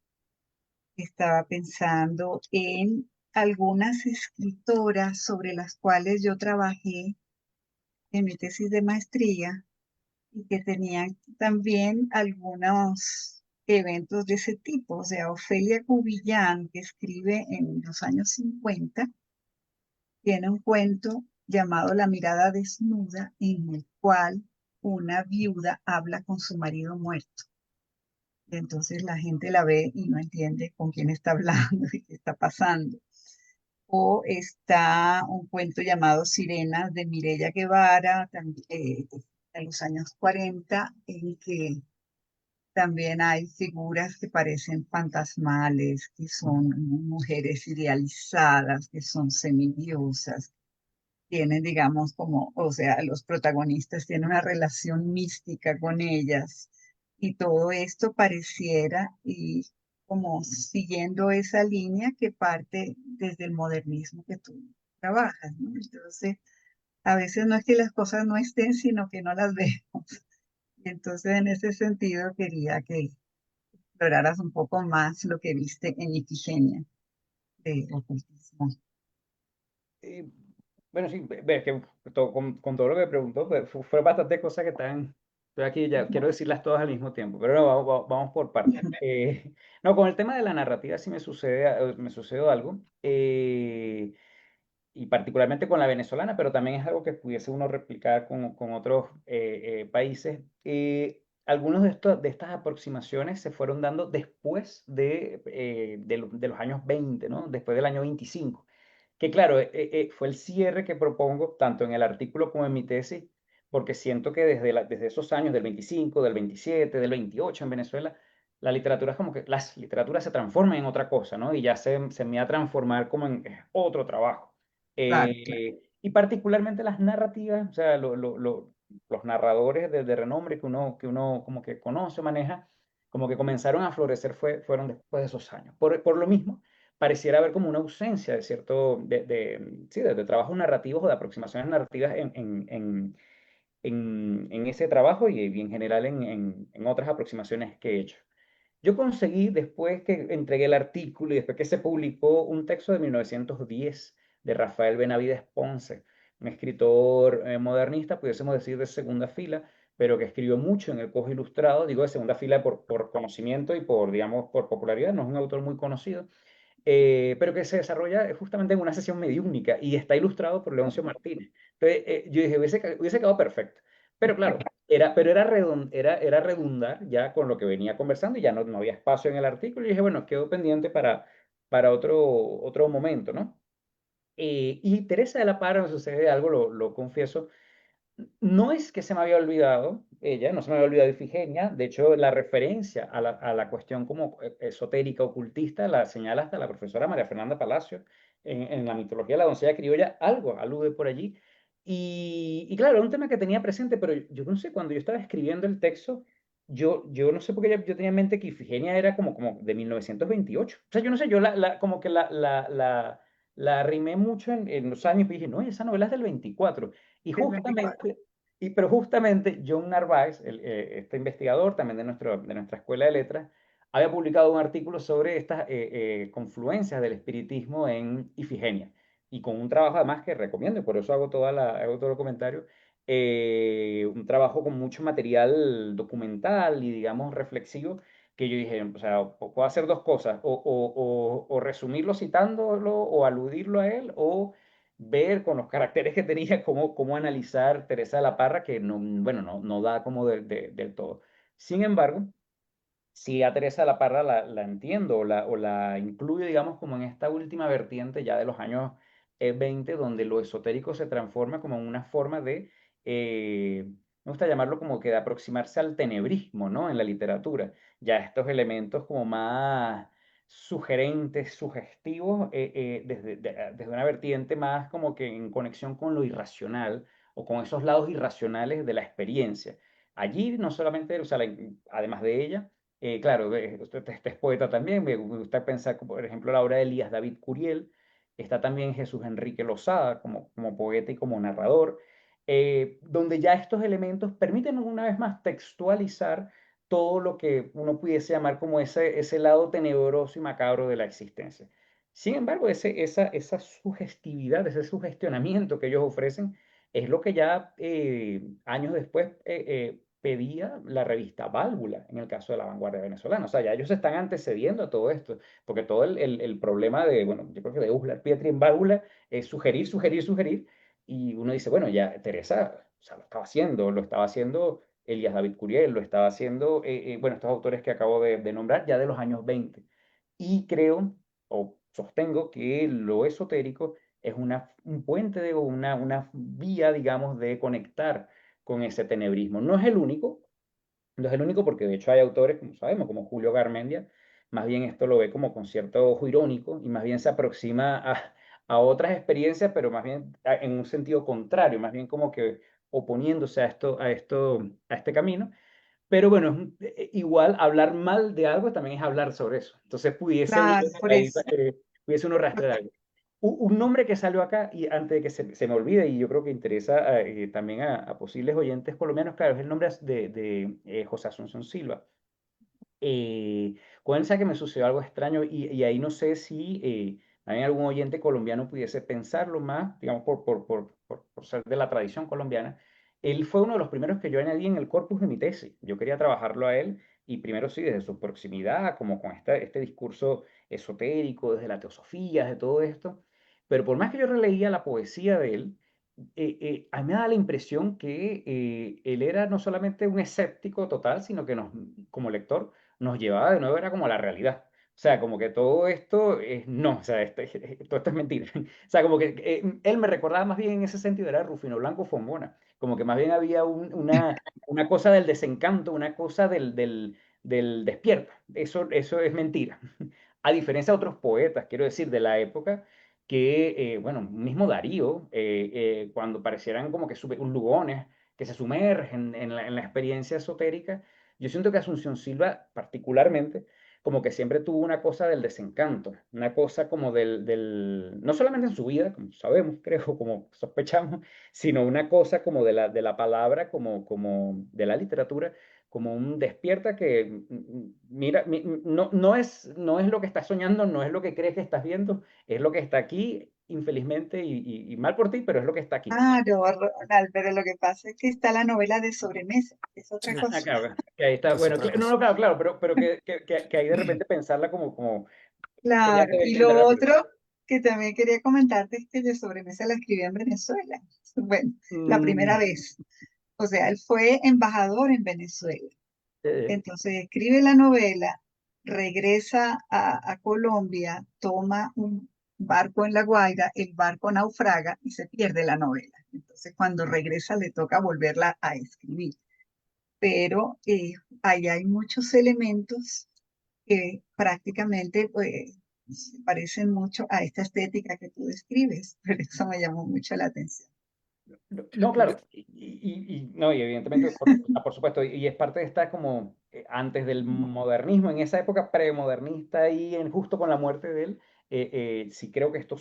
estaba pensando en algunas escritoras sobre las cuales yo trabajé en mi tesis de maestría y que tenían también algunos eventos de ese tipo. O sea, Ofelia Cubillán, que escribe en los años 50, tiene un cuento llamado La mirada desnuda, en el cual una viuda habla con su marido muerto. Y entonces la gente la ve y no entiende con quién está hablando y qué está pasando. O está un cuento llamado Sirenas de Mireya Guevara, también, en los años 40, en que también hay figuras que parecen fantasmales, que son mujeres idealizadas, que son semidiosas, tienen, digamos, como, o sea, los protagonistas tienen una relación mística con ellas y todo esto pareciera y como siguiendo esa línea que parte desde el modernismo que tú trabajas, ¿no? Entonces, a veces no es que las cosas no estén, sino que no las vemos. Y entonces, en ese sentido, quería que exploraras un poco más lo que viste en Ifigenia de ocultismo. Eh, bueno, sí, ve que con todo lo que me preguntó, pues, fue bastante cosas que están. Estoy aquí ya, quiero decirlas todas al mismo tiempo, pero no, vamos por partes. No, con el tema de la narrativa sí me sucedió algo, y particularmente con la venezolana, pero también es algo que pudiese uno replicar con otros países. Algunos de estas aproximaciones se fueron dando después de los años 20, ¿no? Después del año 25 que claro, fue el cierre que propongo tanto en el artículo como en mi tesis, porque siento que desde esos años del 25, del 27, del 28 en Venezuela, la literatura es como que las literaturas se transforman en otra cosa, ¿no? Y ya se me va a transformar como en otro trabajo. Claro, claro. Y particularmente las narrativas, o sea, los narradores de renombre que uno como que conoce, maneja, como que comenzaron a florecer fueron después de esos años. Por lo mismo pareciera haber como una ausencia de sí, de trabajos narrativos o de aproximaciones narrativas en ese trabajo y en general en otras aproximaciones que he hecho. Yo conseguí, después que entregué el artículo y después que se publicó, un texto de 1910 de Rafael Benavides Ponce, un escritor modernista, pudiésemos decir de segunda fila, pero que escribió mucho en el Cojo Ilustrado, digo de segunda fila por conocimiento y digamos, por popularidad, no es un autor muy conocido, pero que se desarrolla justamente en una sesión mediúnica y está ilustrado por Leoncio Martínez. Entonces, yo dije, hubiese quedado perfecto. Pero claro, Pero era redundar ya con lo que venía conversando y ya no había espacio en el artículo. Y dije, bueno, quedó pendiente para otro momento, ¿no? Y Teresa de la Parra, me sucede algo, lo confieso, no es que se me había olvidado ella, no se me había olvidado Ifigenia, de hecho la referencia a la cuestión como esotérica, ocultista, la señala hasta la profesora María Fernanda Palacio en la mitología de la doncella criolla, algo alude por allí. Y claro, era un tema que tenía presente, pero yo no sé, cuando yo estaba escribiendo el texto, yo no sé por qué yo tenía en mente que Ifigenia era como de 1928. O sea, yo no sé, yo como que la arrimé mucho en los años y dije, no, esa novela es del 24. Y El 24. justamente, pero justamente John Narváez, este investigador también de nuestra escuela de letras, había publicado un artículo sobre estas confluencias del espiritismo en Ifigenia. Y con un trabajo además que recomiendo, y por eso hago todo el comentario, un trabajo con mucho material documental y digamos reflexivo, que yo dije, o sea, puedo hacer dos cosas, o resumirlo citándolo, o aludirlo a él, o ver con los caracteres que tenía cómo analizar Teresa de la Parra, que no, bueno, no da como del todo. Sin embargo, sí a Teresa de la Parra la entiendo o la incluyo, digamos, como en esta última vertiente ya de los años 20, donde lo esotérico se transforma como en una forma me gusta llamarlo como que de aproximarse al tenebrismo, ¿no? En la literatura. Ya estos elementos como más sugerentes, sugestivos, desde una vertiente más como que en conexión con lo irracional o con esos lados irracionales de la experiencia. Allí no solamente, o sea, además de ella, claro, este es poeta también, me gusta pensar, por ejemplo, la obra de Elías David Curiel, está también Jesús Enrique Lozada como poeta y como narrador, donde ya estos elementos permiten una vez más textualizar todo lo que uno pudiese llamar como ese lado tenebroso y macabro de la existencia. Sin embargo, esa sugestividad, ese sugestionamiento que ellos ofrecen, es lo que ya años después pedía la revista Válvula en el caso de la vanguardia venezolana. O sea, ya ellos están antecediendo a todo esto, porque todo el problema bueno, yo creo que de Uslar Pietri en Válvula es sugerir, sugerir, sugerir, y uno dice, bueno, ya Teresa, o sea, lo estaba haciendo Elías David Curiel, lo estaba haciendo, bueno, estos autores que acabo de nombrar ya de los años 20. Y creo, o sostengo, que lo esotérico es un puente, una vía, digamos, de conectar con ese tenebrismo. No es el único porque de hecho hay autores, como sabemos, como Julio Garmendia, más bien esto lo ve como con cierto ojo irónico y más bien se aproxima a otras experiencias, pero más bien en un sentido contrario, más bien como que oponiéndose a este camino. Pero bueno, igual hablar mal de algo también es hablar sobre eso. Entonces Claro, por eso. pudiese uno rastrear algo. Un nombre que salió acá, y antes de que se me olvide, y yo creo que interesa también a posibles oyentes colombianos, claro, es el nombre de José Asunción Silva. Con él que me sucedió algo extraño y ahí no sé si también algún oyente colombiano pudiese pensarlo más, digamos, por ser de la tradición colombiana. Él fue uno de los primeros que yo añadí en el corpus de mi tesis. Yo quería trabajarlo a él y primero sí, desde su proximidad, como con este discurso esotérico, desde la teosofía, de todo esto. Pero por más que yo releía la poesía de él, a mí me da la impresión que él era no solamente un escéptico total, sino que como lector nos llevaba de nuevo, era como a la realidad. O sea, como que todo esto es no, o sea, todo esto es mentira. O sea, como que él me recordaba más bien en ese sentido, era Rufino Blanco Fombona, como que más bien había una cosa del desencanto, una cosa del despierto. Eso es mentira. A diferencia de otros poetas, quiero decir, de la época, que, bueno, mismo Darío, cuando parecieran como que un lugones, que se sumergen en la experiencia esotérica, yo siento que Asunción Silva, particularmente, como que siempre tuvo una cosa del desencanto, una cosa como no solamente en su vida, como sabemos, creo, como sospechamos, sino una cosa como de la palabra, como de la literatura, como un despierta que, mira, no es lo que estás soñando, no es lo que crees que estás viendo, es lo que está aquí, infelizmente, y mal por ti, pero es lo que está aquí. Claro, Ronald, pero lo que pasa es que está la novela de sobremesa, es otra Ah, cosa. claro, que ahí está. Es Bueno, otra no, cosa. no, claro, pero que ahí de repente pensarla como quería Claro, y que lo entrara por ahí. otro que también quería comentarte es que de sobremesa la escribí en Venezuela. Bueno, la primera Mm, vez. O sea, él fue embajador en Venezuela. Eh, Entonces escribe la novela, regresa a Colombia, toma un barco en La Guaira, el barco naufraga y se pierde la novela. Entonces cuando regresa le toca volverla a escribir. Pero ahí hay muchos elementos que prácticamente se parecen mucho a esta estética que tú describes. Pero eso me llamó mucho la atención. No, Yo- claro, no, y evidentemente, por supuesto, y es parte de esta como antes del modernismo, en esa época premodernista y justo con la muerte de él, sí creo que esto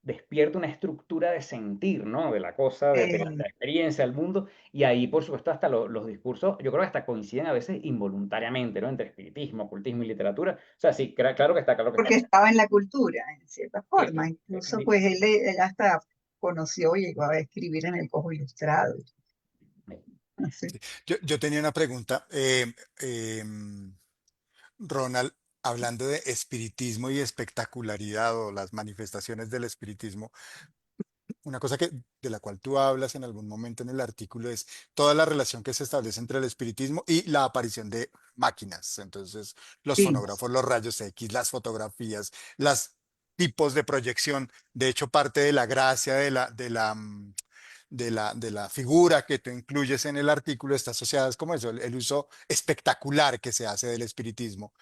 despierta una estructura de sentir, ¿no? De la cosa, de la Eh, experiencia, del mundo, y ahí, por supuesto, hasta los discursos, yo creo que hasta coinciden a veces involuntariamente, ¿no? Entre espiritismo, ocultismo y literatura. O sea, sí, claro que está, claro que está. Porque estaba en la cultura, en cierta Eh, forma. Incluso, eh, pues él hasta conoció, llegó a escribir en el Cojo Ilustrado. Así. sí. Yo tenía una pregunta. Ronald, hablando de espiritismo y espectacularidad o las manifestaciones del espiritismo, una cosa de la cual tú hablas en algún momento en el artículo es toda la relación que se establece entre el espiritismo y la aparición de máquinas. Entonces, los Sí, fonógrafos, los rayos X, las fotografías, los tipos de proyección. De hecho, parte de la gracia de la figura que tú incluyes en el artículo está asociada es como eso, el uso espectacular que se hace del espiritismo.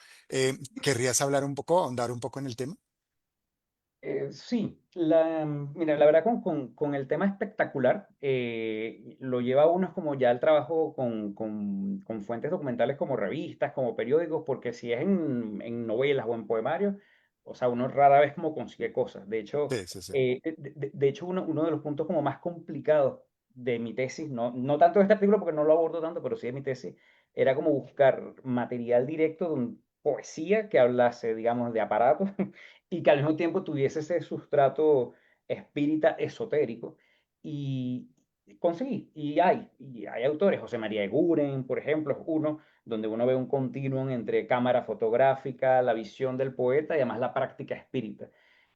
¿Querrías hablar un poco, ahondar un poco en el tema? Sí, mira, la verdad con el tema espectacular lo lleva a uno es como ya el trabajo con fuentes documentales como revistas, como periódicos, porque si es en novelas o en poemarios, o sea, uno rara vez como consigue cosas. De hecho, Sí, sí, sí. de hecho uno de los puntos como más complicados de mi tesis, no tanto de este artículo porque no lo abordo tanto, pero sí de mi tesis, era como buscar material directo de poesía que hablase, digamos, de aparatos y que al mismo tiempo tuviese ese sustrato espírita esotérico. Y conseguí, y hay autores, José María Eguren, por ejemplo, es uno donde uno ve un continuum entre cámara fotográfica, la visión del poeta y además la práctica espírita.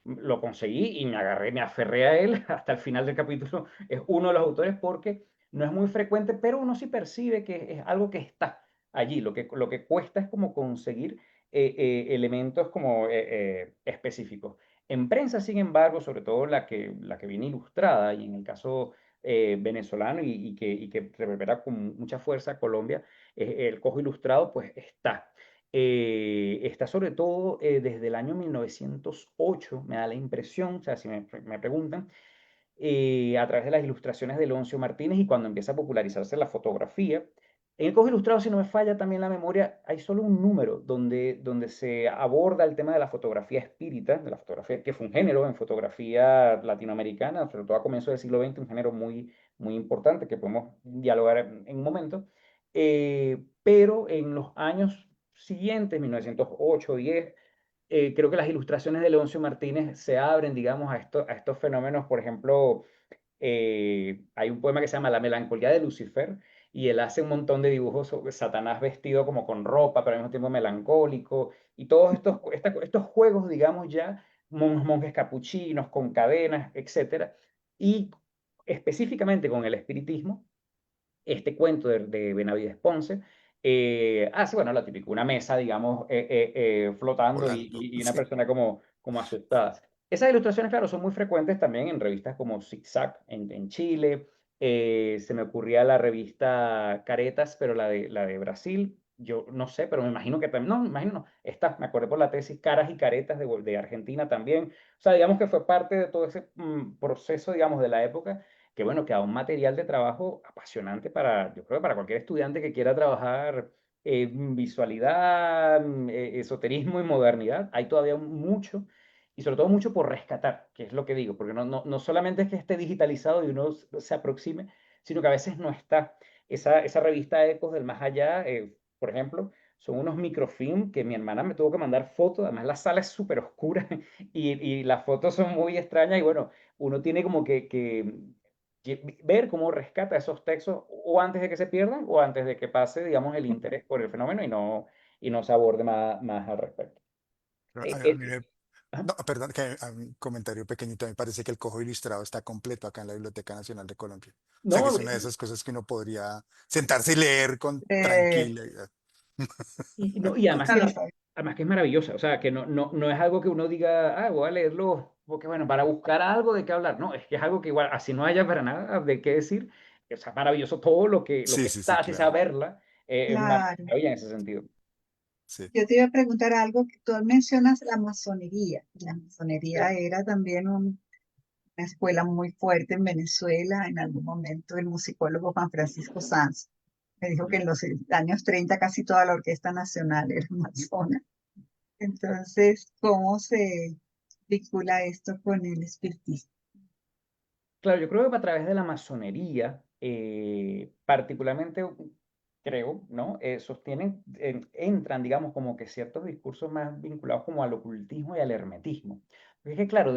Lo conseguí y me agarré, me aferré a él hasta el final del capítulo. Es uno de los autores porque no es muy frecuente, pero uno sí percibe que es algo que está allí. Lo que cuesta es como conseguir elementos como específicos. En prensa, sin embargo, sobre todo la que viene ilustrada, y en el caso venezolano y que reverbera con mucha fuerza a Colombia, el Cojo Ilustrado, pues está. Está sobre todo desde el año 1908, me da la impresión, o sea, si me preguntan, a través de las ilustraciones de Leoncio Martínez y cuando empieza a popularizarse la fotografía. En el Cojo Ilustrado, si no me falla también la memoria, hay solo un número donde se aborda el tema de la fotografía espírita, de la fotografía, que fue un género en fotografía latinoamericana, sobre todo a comienzos del siglo XX, un género muy, muy importante que podemos dialogar en un momento. Pero en los años siguientes, 1908, 10, creo que las ilustraciones de Leoncio Martínez se abren, digamos, a estos fenómenos. Por ejemplo, hay un poema que se llama La melancolía de Lucifer, y él hace un montón de dibujos sobre Satanás vestido como con ropa, pero al mismo tiempo melancólico, y todos estos juegos, digamos, ya, unos monjes capuchinos con cadenas, etcétera, y específicamente con el espiritismo este cuento de Benavides Ponce, hace, bueno, la típica, una mesa, digamos, flotando y, Volando. y una Sí. persona como asustada. Esas ilustraciones, claro, son muy frecuentes también en revistas como Zigzag en Chile. Se me ocurría la revista Caretas, pero la de Brasil. Yo no sé, pero me imagino que también, no, me imagino, no, esta, me acordé por la tesis Caras y Caretas de Argentina también. O sea, digamos que fue parte de todo ese proceso, digamos, de la época que bueno, que da un material de trabajo apasionante para, yo creo que para cualquier estudiante que quiera trabajar visualidad, esoterismo y modernidad, hay todavía mucho, y sobre todo mucho por rescatar, que es lo que digo, porque no solamente es que esté digitalizado y uno se aproxime, sino que a veces no está. Esa revista Ecos del Más Allá, por ejemplo, son unos microfilm que mi hermana me tuvo que mandar fotos, además la sala es súper oscura y las fotos son muy extrañas y bueno, uno tiene como que ver cómo rescata esos textos o antes de que se pierdan o antes de que pase, digamos, el interés por el fenómeno y no se aborde más al respecto. A Eh, a eh, mí me, Ajá. No, perdón, que un comentario pequeñito. Me parece que el Cojo Ilustrado está completo acá en la Biblioteca Nacional de Colombia. O sea que No, es una de esas cosas que uno podría sentarse y leer con Eh, tranquilidad. no, y no lo sabía. además que es maravillosa, o sea, que no es algo que uno diga, ah, voy a leerlo, porque bueno, para buscar algo de qué hablar, no, es que es algo que igual, así no haya para nada de qué decir, o sea, es maravilloso todo lo Sí, que sí, sí, está, si claro. saberla, es una Claro. maravilla en ese sentido. Sí. Yo te iba a preguntar algo que tú mencionas la masonería. La masonería era también una escuela muy fuerte en Venezuela. En algún momento el musicólogo Juan Francisco Sanz me dijo que en los años 30 casi toda la Orquesta Nacional era masona. Entonces, ¿cómo se vincula esto con el espiritismo? Claro, yo creo que a través de la masonería, particularmente, creo, ¿no? Sostienen, entran, digamos, como que ciertos discursos más vinculados como al ocultismo y al hermetismo. Porque es que, claro,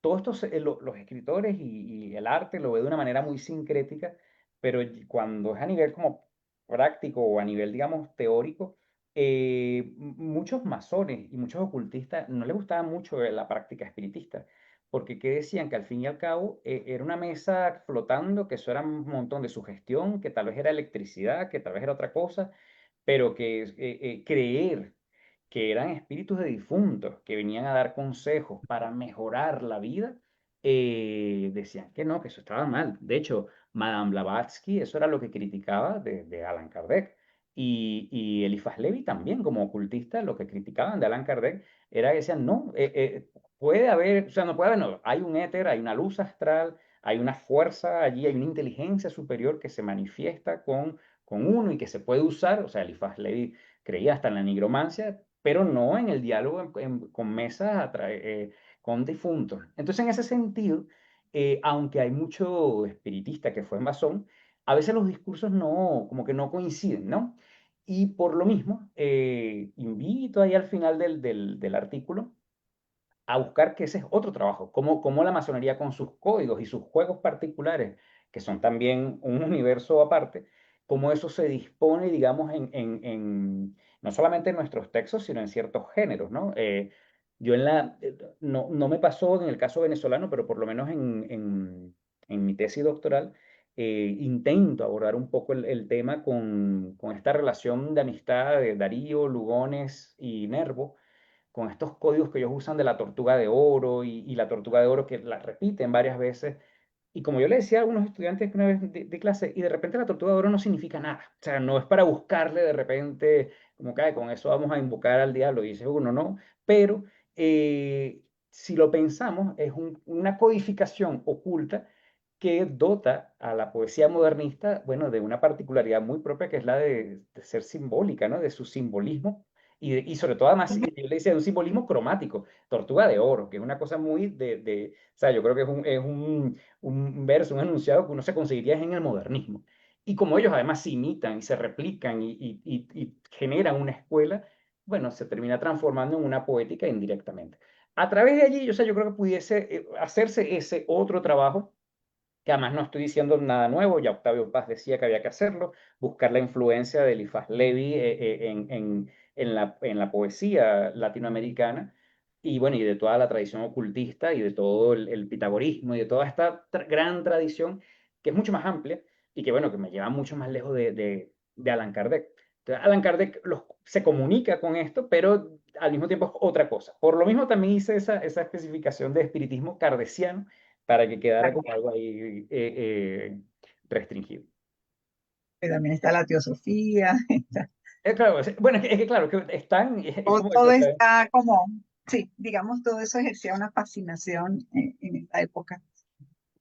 todos estos, los escritores y el arte lo ve de una manera muy sincrética, pero cuando es a nivel como práctico o a nivel, digamos, teórico, muchos masones y muchos ocultistas no les gustaba mucho la práctica espiritista porque ¿qué decían? Que al fin y al cabo era una mesa flotando, que eso era un montón de sugestión, que tal vez era electricidad, que tal vez era otra cosa, pero que creer que eran espíritus de difuntos que venían a dar consejos para mejorar la vida, decían que no, que eso estaba mal. De hecho, Madame Blavatsky, eso era lo que criticaba de Allan Kardec. Y Eliphas Levi también, como ocultista, lo que criticaban de Allan Kardec era que decían, no, puede haber, o sea, no puede haber, no, hay un éter, hay una luz astral, hay una fuerza allí, hay una inteligencia superior que se manifiesta con uno y que se puede usar, o sea, Eliphas Levi creía hasta en la nigromancia, pero no en el diálogo con mesas, con difuntos. Entonces, en ese sentido, aunque hay mucho espiritista que fue masón, a veces los discursos no, como que no coinciden, ¿no? Y por lo mismo, invito ahí al final del artículo a buscar que ese es otro trabajo, cómo la masonería con sus códigos y sus juegos particulares, que son también un universo aparte, cómo eso se dispone, digamos, no solamente en nuestros textos, sino en ciertos géneros, ¿no? Yo no me pasó en el caso venezolano, pero por lo menos en mi tesis doctoral, intento abordar un poco el tema con esta relación de amistad de Darío, Lugones y Nervo, con estos códigos que ellos usan de la tortuga de oro y la tortuga de oro que la repiten varias veces. Y como yo le decía a algunos estudiantes una vez de clase, y de repente la tortuga de oro no significa nada. O sea, no es para buscarle de repente, como que "Ay, con eso vamos a invocar al diablo", y dice uno, no. Pero si lo pensamos, es una codificación oculta que dota a la poesía modernista, bueno, de una particularidad muy propia que es la de ser simbólica, ¿no? De su simbolismo y sobre todo, además, yo le decía, un simbolismo cromático, tortuga de oro, que es una cosa muy o sea, yo creo que un verso, un enunciado que uno se conseguiría en el modernismo. Y como ellos además se imitan y se replican y generan una escuela, bueno, se termina transformando en una poética indirectamente. A través de allí, o sea, yo creo que pudiese hacerse ese otro trabajo que además no estoy diciendo nada nuevo, ya Octavio Paz decía que había que hacerlo, buscar la influencia de Eliphas Levi en la poesía latinoamericana y bueno, y de toda la tradición ocultista y de todo el pitagorismo y de toda esta gran tradición que es mucho más amplia y que bueno, que me lleva mucho más lejos de Allan Kardec. Entonces, Allan Kardec se comunica con esto, pero al mismo tiempo es otra cosa. Por lo mismo también hice esa especificación de espiritismo kardeciano, para que quedara como algo ahí restringido. También está la teosofía, Claro, bueno, es que claro, que están, es como todo decía, está como, sí, digamos, todo eso ejercía una fascinación en esa época.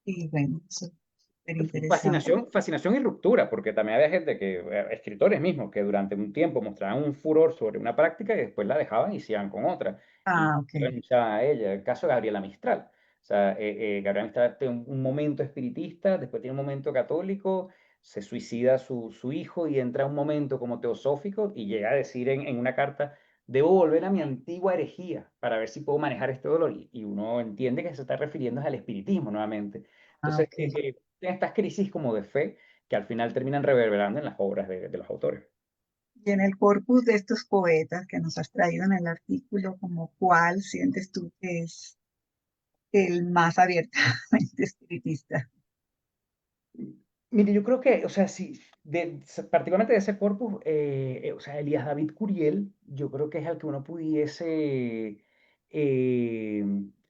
Y bueno, eso es súper interesante. fascinación y ruptura, porque también había gente escritores mismos, que durante un tiempo mostraban un furor sobre una práctica y después la dejaban y se iban con otra, y Ah, ok. renunciaban a ella. El caso de Gabriela Mistral. O sea, Gabriela Mistral tiene un momento espiritista, después tiene un momento católico, se suicida su hijo y entra un momento como teosófico y llega a decir en una carta, debo volver a mi antigua herejía para ver si puedo manejar este dolor. Y uno entiende que se está refiriendo al espiritismo nuevamente. Ah, Entonces, ok. estas crisis como de fe que al final terminan reverberando en las obras de los autores. Y en el corpus de estos poetas que nos has traído en el artículo, ¿como cuál sientes tú que es el más abiertamente espiritista? Mire, yo creo que, o sea, sí, particularmente de ese corpus, o sea, Elías David Curiel, yo creo que es al que uno pudiese eh,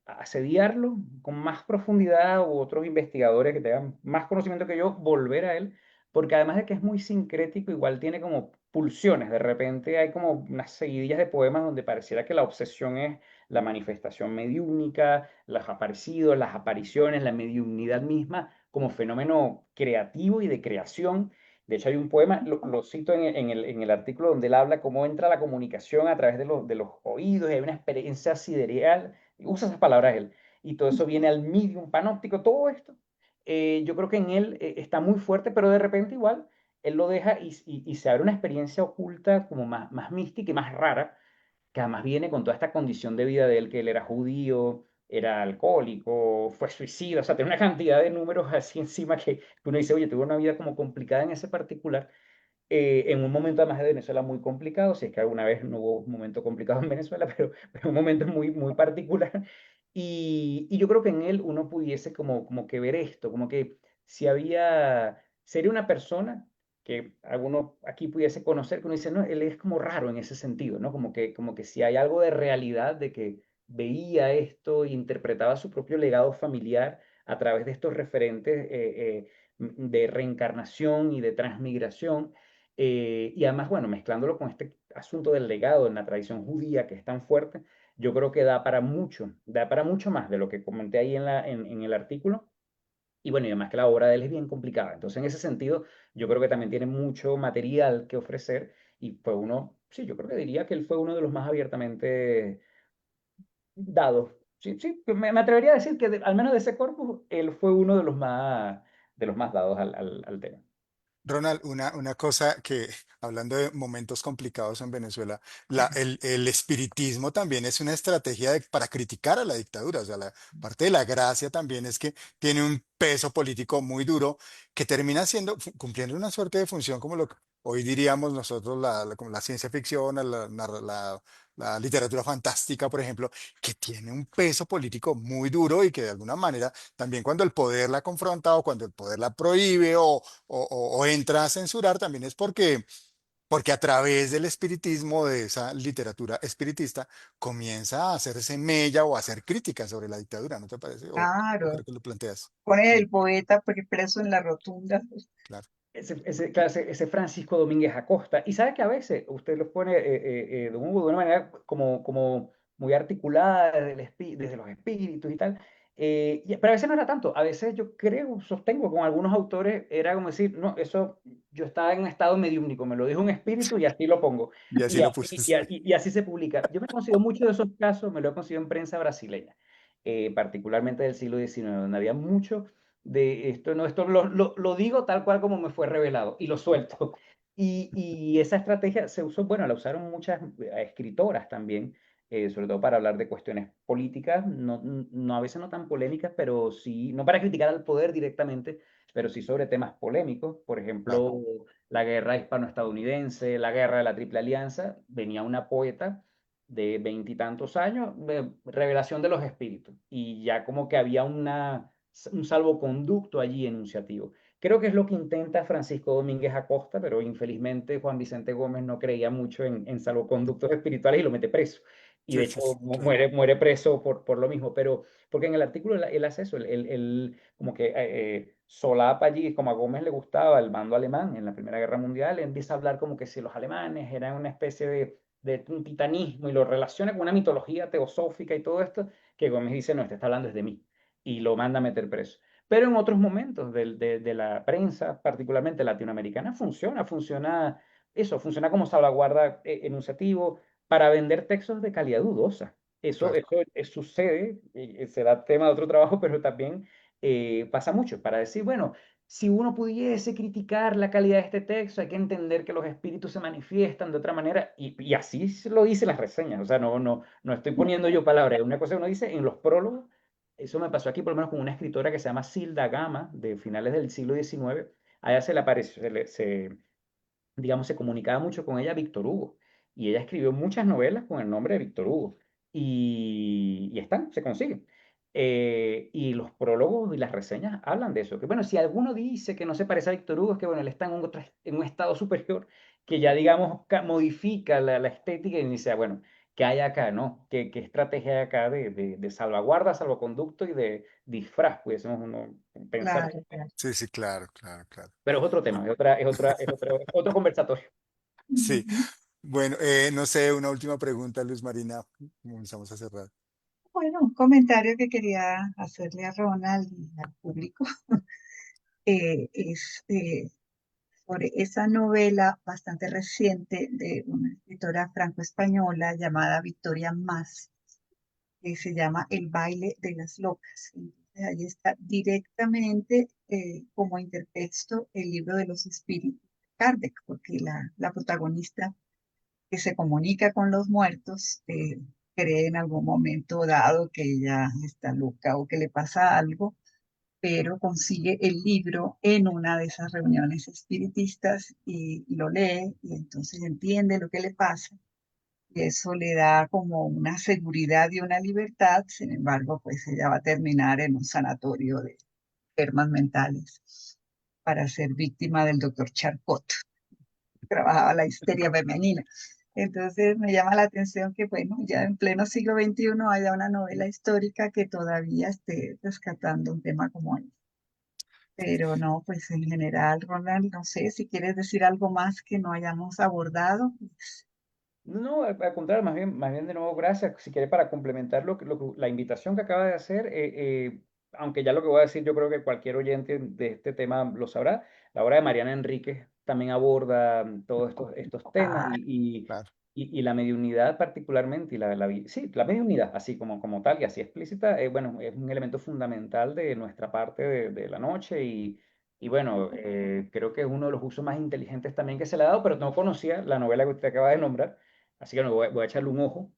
asediarlo con más profundidad u otros investigadores que tengan más conocimiento que yo, volver a él, porque además de que es muy sincrético, igual tiene como pulsiones, de repente hay como unas seguidillas de poemas donde pareciera que la obsesión es la manifestación mediúnica, los aparecidos, las apariciones, la mediunidad misma como fenómeno creativo y de creación. De hecho, hay un poema, lo cito en el artículo donde él habla cómo entra la comunicación a través de los oídos, y hay una experiencia sidereal, usa esas palabras él, y todo eso viene al medium panóptico, todo esto. Yo creo que en él está muy fuerte, pero de repente igual él lo deja y se abre una experiencia oculta como más mística y más rara, que además viene con toda esta condición de vida de él, que él era judío, era alcohólico, fue suicida, o sea, tiene una cantidad de números así encima que uno dice, oye, tuvo una vida como complicada en ese particular, en un momento además de Venezuela muy complicado, si es que alguna vez no hubo un momento complicado en Venezuela, pero un momento muy particular. Y yo creo que en él uno pudiese como que ver esto, como que si había, sería una persona que alguno aquí pudiese conocer, que uno dice, no, él es como raro en ese sentido, ¿no? Como que si hay algo de realidad de que veía esto e interpretaba su propio legado familiar a través de estos referentes de reencarnación y de transmigración, y además, bueno, mezclándolo con este asunto del legado en la tradición judía que es tan fuerte, yo creo que da para mucho más de lo que comenté ahí en el artículo. Y bueno, y además que la obra de él es bien complicada. Entonces, en ese sentido, yo creo que también tiene mucho material que ofrecer y fue uno, sí, yo creo que diría que él fue uno de los más abiertamente dados. Sí, sí, me atrevería a decir que al menos de ese corpus, él fue uno de los más dados al tema. Ronald, una cosa que, hablando de momentos complicados en Venezuela, el espiritismo también es una estrategia para criticar a la dictadura. O sea, la parte de la gracia también es que tiene un peso político muy duro que termina siendo, cumpliendo una suerte de función como lo que hoy diríamos nosotros, como la ciencia ficción, la literatura fantástica, por ejemplo, que tiene un peso político muy duro y que de alguna manera también cuando el poder la confronta o cuando el poder la prohíbe o entra a censurar también es porque a través del espiritismo, de esa literatura espiritista, comienza a hacerse mella o a hacer críticas sobre la dictadura, ¿no te parece? O creo Claro, que lo planteas. pone Mm, el poeta preso en la rotunda. claro. Claro, ese Francisco Domínguez Acosta. Y sabe que a veces usted los pone de una manera como muy articulada desde los espíritus y tal. Pero a veces no era tanto. A veces yo creo, sostengo con algunos autores, era como decir, no, eso yo estaba en un estado mediúmnico, me lo dijo un espíritu y así lo pongo. Y así Y lo así, pusiste. y así se publica. Yo me he conseguido muchos de esos casos, me lo he conseguido en prensa brasileña, particularmente del siglo XIX, donde había mucho de esto, no, esto lo digo tal cual como me fue revelado y lo suelto. Y esa estrategia se usó, bueno, la usaron muchas escritoras también, sobre todo para hablar de cuestiones políticas, no a veces no tan polémicas, pero sí, no para criticar al poder directamente, pero sí sobre temas polémicos. Por Claro. ejemplo, la guerra hispano-estadounidense, la guerra de la Triple Alianza, venía una poeta de veintitantos años, revelación de los espíritus, y ya como que había un salvoconducto allí enunciativo. Creo que es lo que intenta Francisco Domínguez Acosta, pero infelizmente Juan Vicente Gómez no creía mucho en salvoconductos espirituales y lo mete preso. Y Sí, de sí, hecho sí, claro. muere preso por lo mismo. Pero porque en el artículo él hace eso, él como que solapa allí, como a Gómez le gustaba el bando alemán en la Primera Guerra Mundial, empieza a hablar como que si los alemanes eran una especie de un titanismo y lo relaciona con una mitología teosófica y todo esto, que Gómez dice, no, este está hablando es de mí y lo manda a meter preso. Pero en otros momentos de la prensa, particularmente latinoamericana, funciona eso, funciona como salvaguarda enunciativo para vender textos de calidad dudosa. Claro. Sucede, será tema de otro trabajo, pero también pasa mucho para decir, bueno, si uno pudiese criticar la calidad de este texto, hay que entender que los espíritus se manifiestan de otra manera, y así lo dicen las reseñas, o sea, no estoy poniendo yo palabras, es una cosa que uno dice en los prólogos. Eso me pasó aquí por lo menos con una escritora que se llama Silda Gama, de finales del siglo XIX. A ella se le apareció, digamos, se comunicaba mucho con ella Víctor Hugo. Y ella escribió muchas novelas con el nombre de Víctor Hugo. Y están, se consiguen. Y los prólogos y las reseñas hablan de eso. Que bueno, si alguno dice que no se parece a Víctor Hugo, es que bueno, él está en un estado superior que ya, digamos, modifica la estética y dice, ah, bueno, ¿qué hay acá, no? ¿Qué estrategia hay acá de salvaguarda, salvoconducto y de disfraz? Pudiésemos uno pensar. Claro, claro. Sí, sí, claro, claro, claro. Pero es otro tema, otro conversatorio. Sí. Ujú. Bueno, no sé, una última pregunta, Luz Marina. Comenzamos a cerrar. Bueno, un comentario que quería hacerle a Ronald y al público es sobre esa novela bastante reciente de una escritora franco-española llamada Victoria Mas, que se llama El baile de las locas. Entonces, ahí está directamente como intertexto el libro de los espíritus de Kardec, porque la protagonista que se comunica con los muertos cree en algún momento dado que ella está loca o que le pasa algo, pero consigue el libro en una de esas reuniones espiritistas y lo lee y entonces entiende lo que le pasa y eso le da como una seguridad y una libertad. Sin embargo, pues ella va a terminar en un sanatorio de enfermas mentales para ser víctima del doctor Charcot, que trabajaba la histeria femenina. Entonces me llama la atención que, bueno, ya en pleno siglo XXI haya una novela histórica que todavía esté rescatando un tema como este. Pero no, pues en general, Ronald, no sé si quieres decir algo más que no hayamos abordado. Pues, No, al contrario, más bien de nuevo, gracias. Si quiere, para complementar la invitación que acaba de hacer, aunque ya lo que voy a decir, yo creo que cualquier oyente de este tema lo sabrá, la obra de Mariana Enríquez también aborda todos estos temas ah, Claro. y la mediunidad particularmente, y sí, la mediunidad, así como tal y así explícita, bueno, es un elemento fundamental de nuestra parte de la noche y bueno, creo que es uno de los usos más inteligentes también que se le ha dado, pero no conocía la novela que usted acaba de nombrar. Así que bueno, voy a echarle un ojo.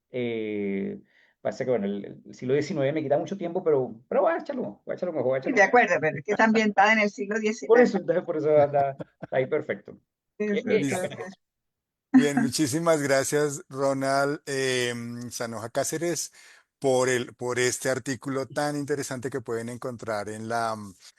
Parece que bueno, el siglo XIX me quita mucho tiempo, pero voy a echarle un ojo, voy a echarle un ojo, voy a sí, echarle de un ojo. acuerdo, pero es que está ambientada en el siglo Por XIX. eso, entonces por eso está ahí perfecto. Eso, Listo. Apenas entonces, eso. Bien, muchísimas gracias, Ronald Sanoja Cáceres, por este artículo tan interesante que pueden encontrar en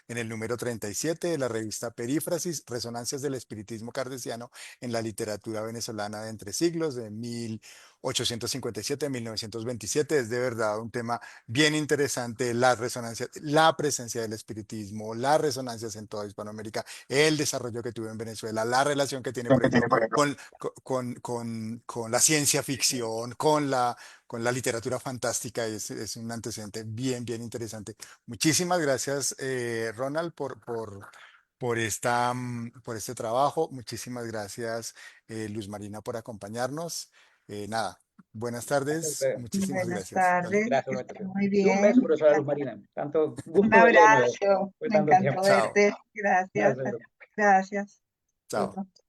el número 37 de la revista Perífrasis, Resonancias del Espiritismo Kardeciano en la literatura venezolana de entre siglos, de 1857 a 1927. Es de verdad un tema bien interesante, las resonancias, la presencia del espiritismo, las resonancias en toda Hispanoamérica, el desarrollo que tuvo en Venezuela, la relación que tiene, por ejemplo, con la ciencia ficción, con la literatura fantástica, es un antecedente bien, bien interesante. Muchísimas gracias, Ronald, por este trabajo. Muchísimas gracias, Luz Marina, por acompañarnos. Nada, buenas Gracias a tardes, ustedes. muchísimas buenas gracias. Vale, tardes, Gracias que por la estén invitación. muy Y un beso, bien. profesora Luz Marina. Tanto Un gusto verla de nuevo. abrazo, Fue me tanto encantó tiempo. chao, verte. Gracias, Gracias. gracias. Hasta chao. pronto.